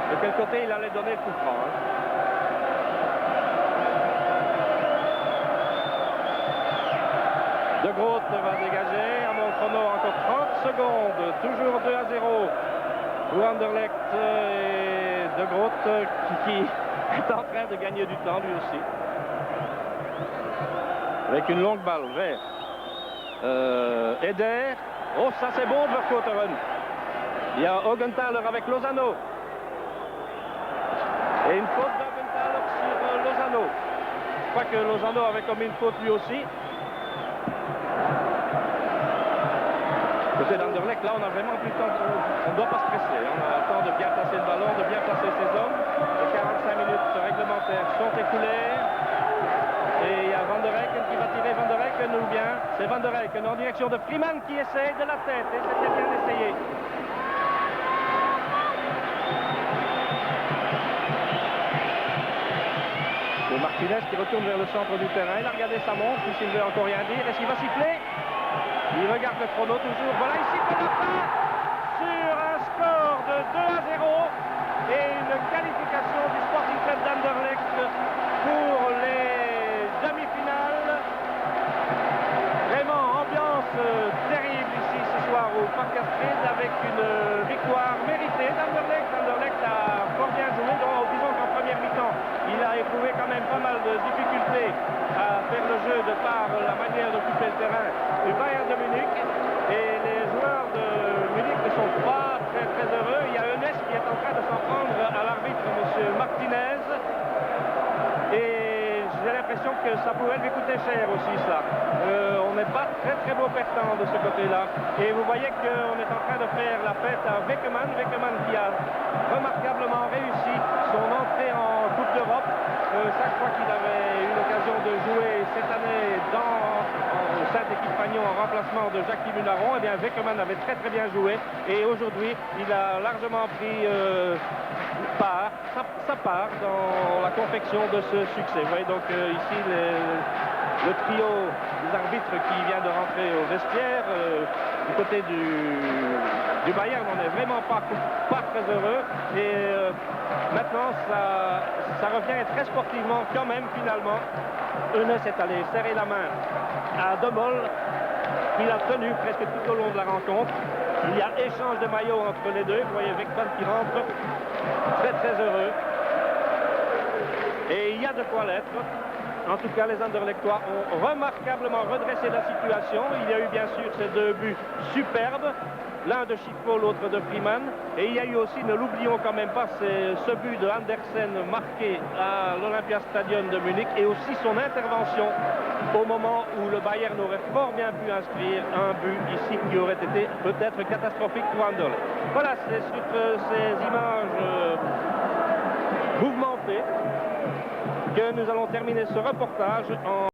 de quel côté il allait donner le coup franc. De Groot va dégager. À mon chrono, encore 30 secondes. Toujours 2-0 pour Anderlecht. Et De Groot qui est en train de gagner du temps lui aussi. Avec une longue balle vers Eder. Oh, ça c'est bon, Verkotteren. Il y a Augenthaler avec Lozano. Et une faute d'Augenthaler sur Lozano. Je crois que Lozano avait commis une faute lui aussi. Côté d'Anderlecht, là on a vraiment plus de temps. On ne doit pas se presser. On a le temps de bien placer le ballon, de bien placer ses hommes. Les 45 minutes réglementaires sont écoulées. Et il y a Van der Eycken qui va tirer. Van der Eycken ou bien c'est Van der Eycken en direction de Freeman qui essaye de la tête. Et c'était bien essayé. Martinez qui retourne vers le centre du terrain. Il a regardé sa montre, puisqu'il ne veut encore rien dire. Est-ce qu'il va siffler? Il regarde le chrono toujours. Voilà, il siffle la fin sur un score de 2-0 et une qualification du Sporting Club d'Anderlecht pour les demi-finales. Vraiment, ambiance terrible ici ce soir au Parc Astrid avec une victoire méritée d'Anderlecht. Anderlecht a fort bien joué, donc disons qu'en première mi-temps, il a éprouvé quand même pas mal de difficultés à faire le jeu de par la manière d'occuper le terrain du Bayern de Munich. Et les joueurs de Munich ne sont pas très très heureux. Il y a Eunès qui est en train de s'en prendre à l'arbitre, M. Martinez. Et j'ai l'impression que ça pourrait lui coûter cher aussi, ça. On n'est pas très très beau perdant de ce côté-là. Et vous voyez qu'on est en train de faire la fête à Weckemann. Weckemann qui a remarquablement réussi son entrée en Coupe d'Europe. Chaque fois qu'il avait eu l'occasion de jouer cette année au sein de l'équipe Fagnon en remplacement de Jacques Munaron, eh bien Weckemann avait très très bien joué. Et aujourd'hui, il a largement pris sa part dans la confection de ce succès. Vous voyez donc ici le trio des arbitres qui vient de rentrer au vestiaire. Du côté du Bayern, on n'est vraiment pas très heureux. Et maintenant, ça revient très sportivement quand même, finalement. Eunès est allé serrer la main à De Mol, qu'il a tenu presque tout au long de la rencontre. Il y a échange de maillots entre les deux. Vous voyez Weckemann qui rentre très très heureux. Et il y a de quoi l'être. En tout cas, les Anderlechtois ont remarquablement redressé la situation. Il y a eu bien sûr ces deux buts superbes, l'un de Schippo, l'autre de Freeman. Et il y a eu aussi, ne l'oublions quand même pas, ce but de Andersen marqué à l'Olympiastadion de Munich et aussi son intervention au moment où le Bayern aurait fort bien pu inscrire un but ici qui aurait été peut-être catastrophique pour Anderlecht. Voilà, c'est sur ces images mouvementées que nous allons terminer ce reportage en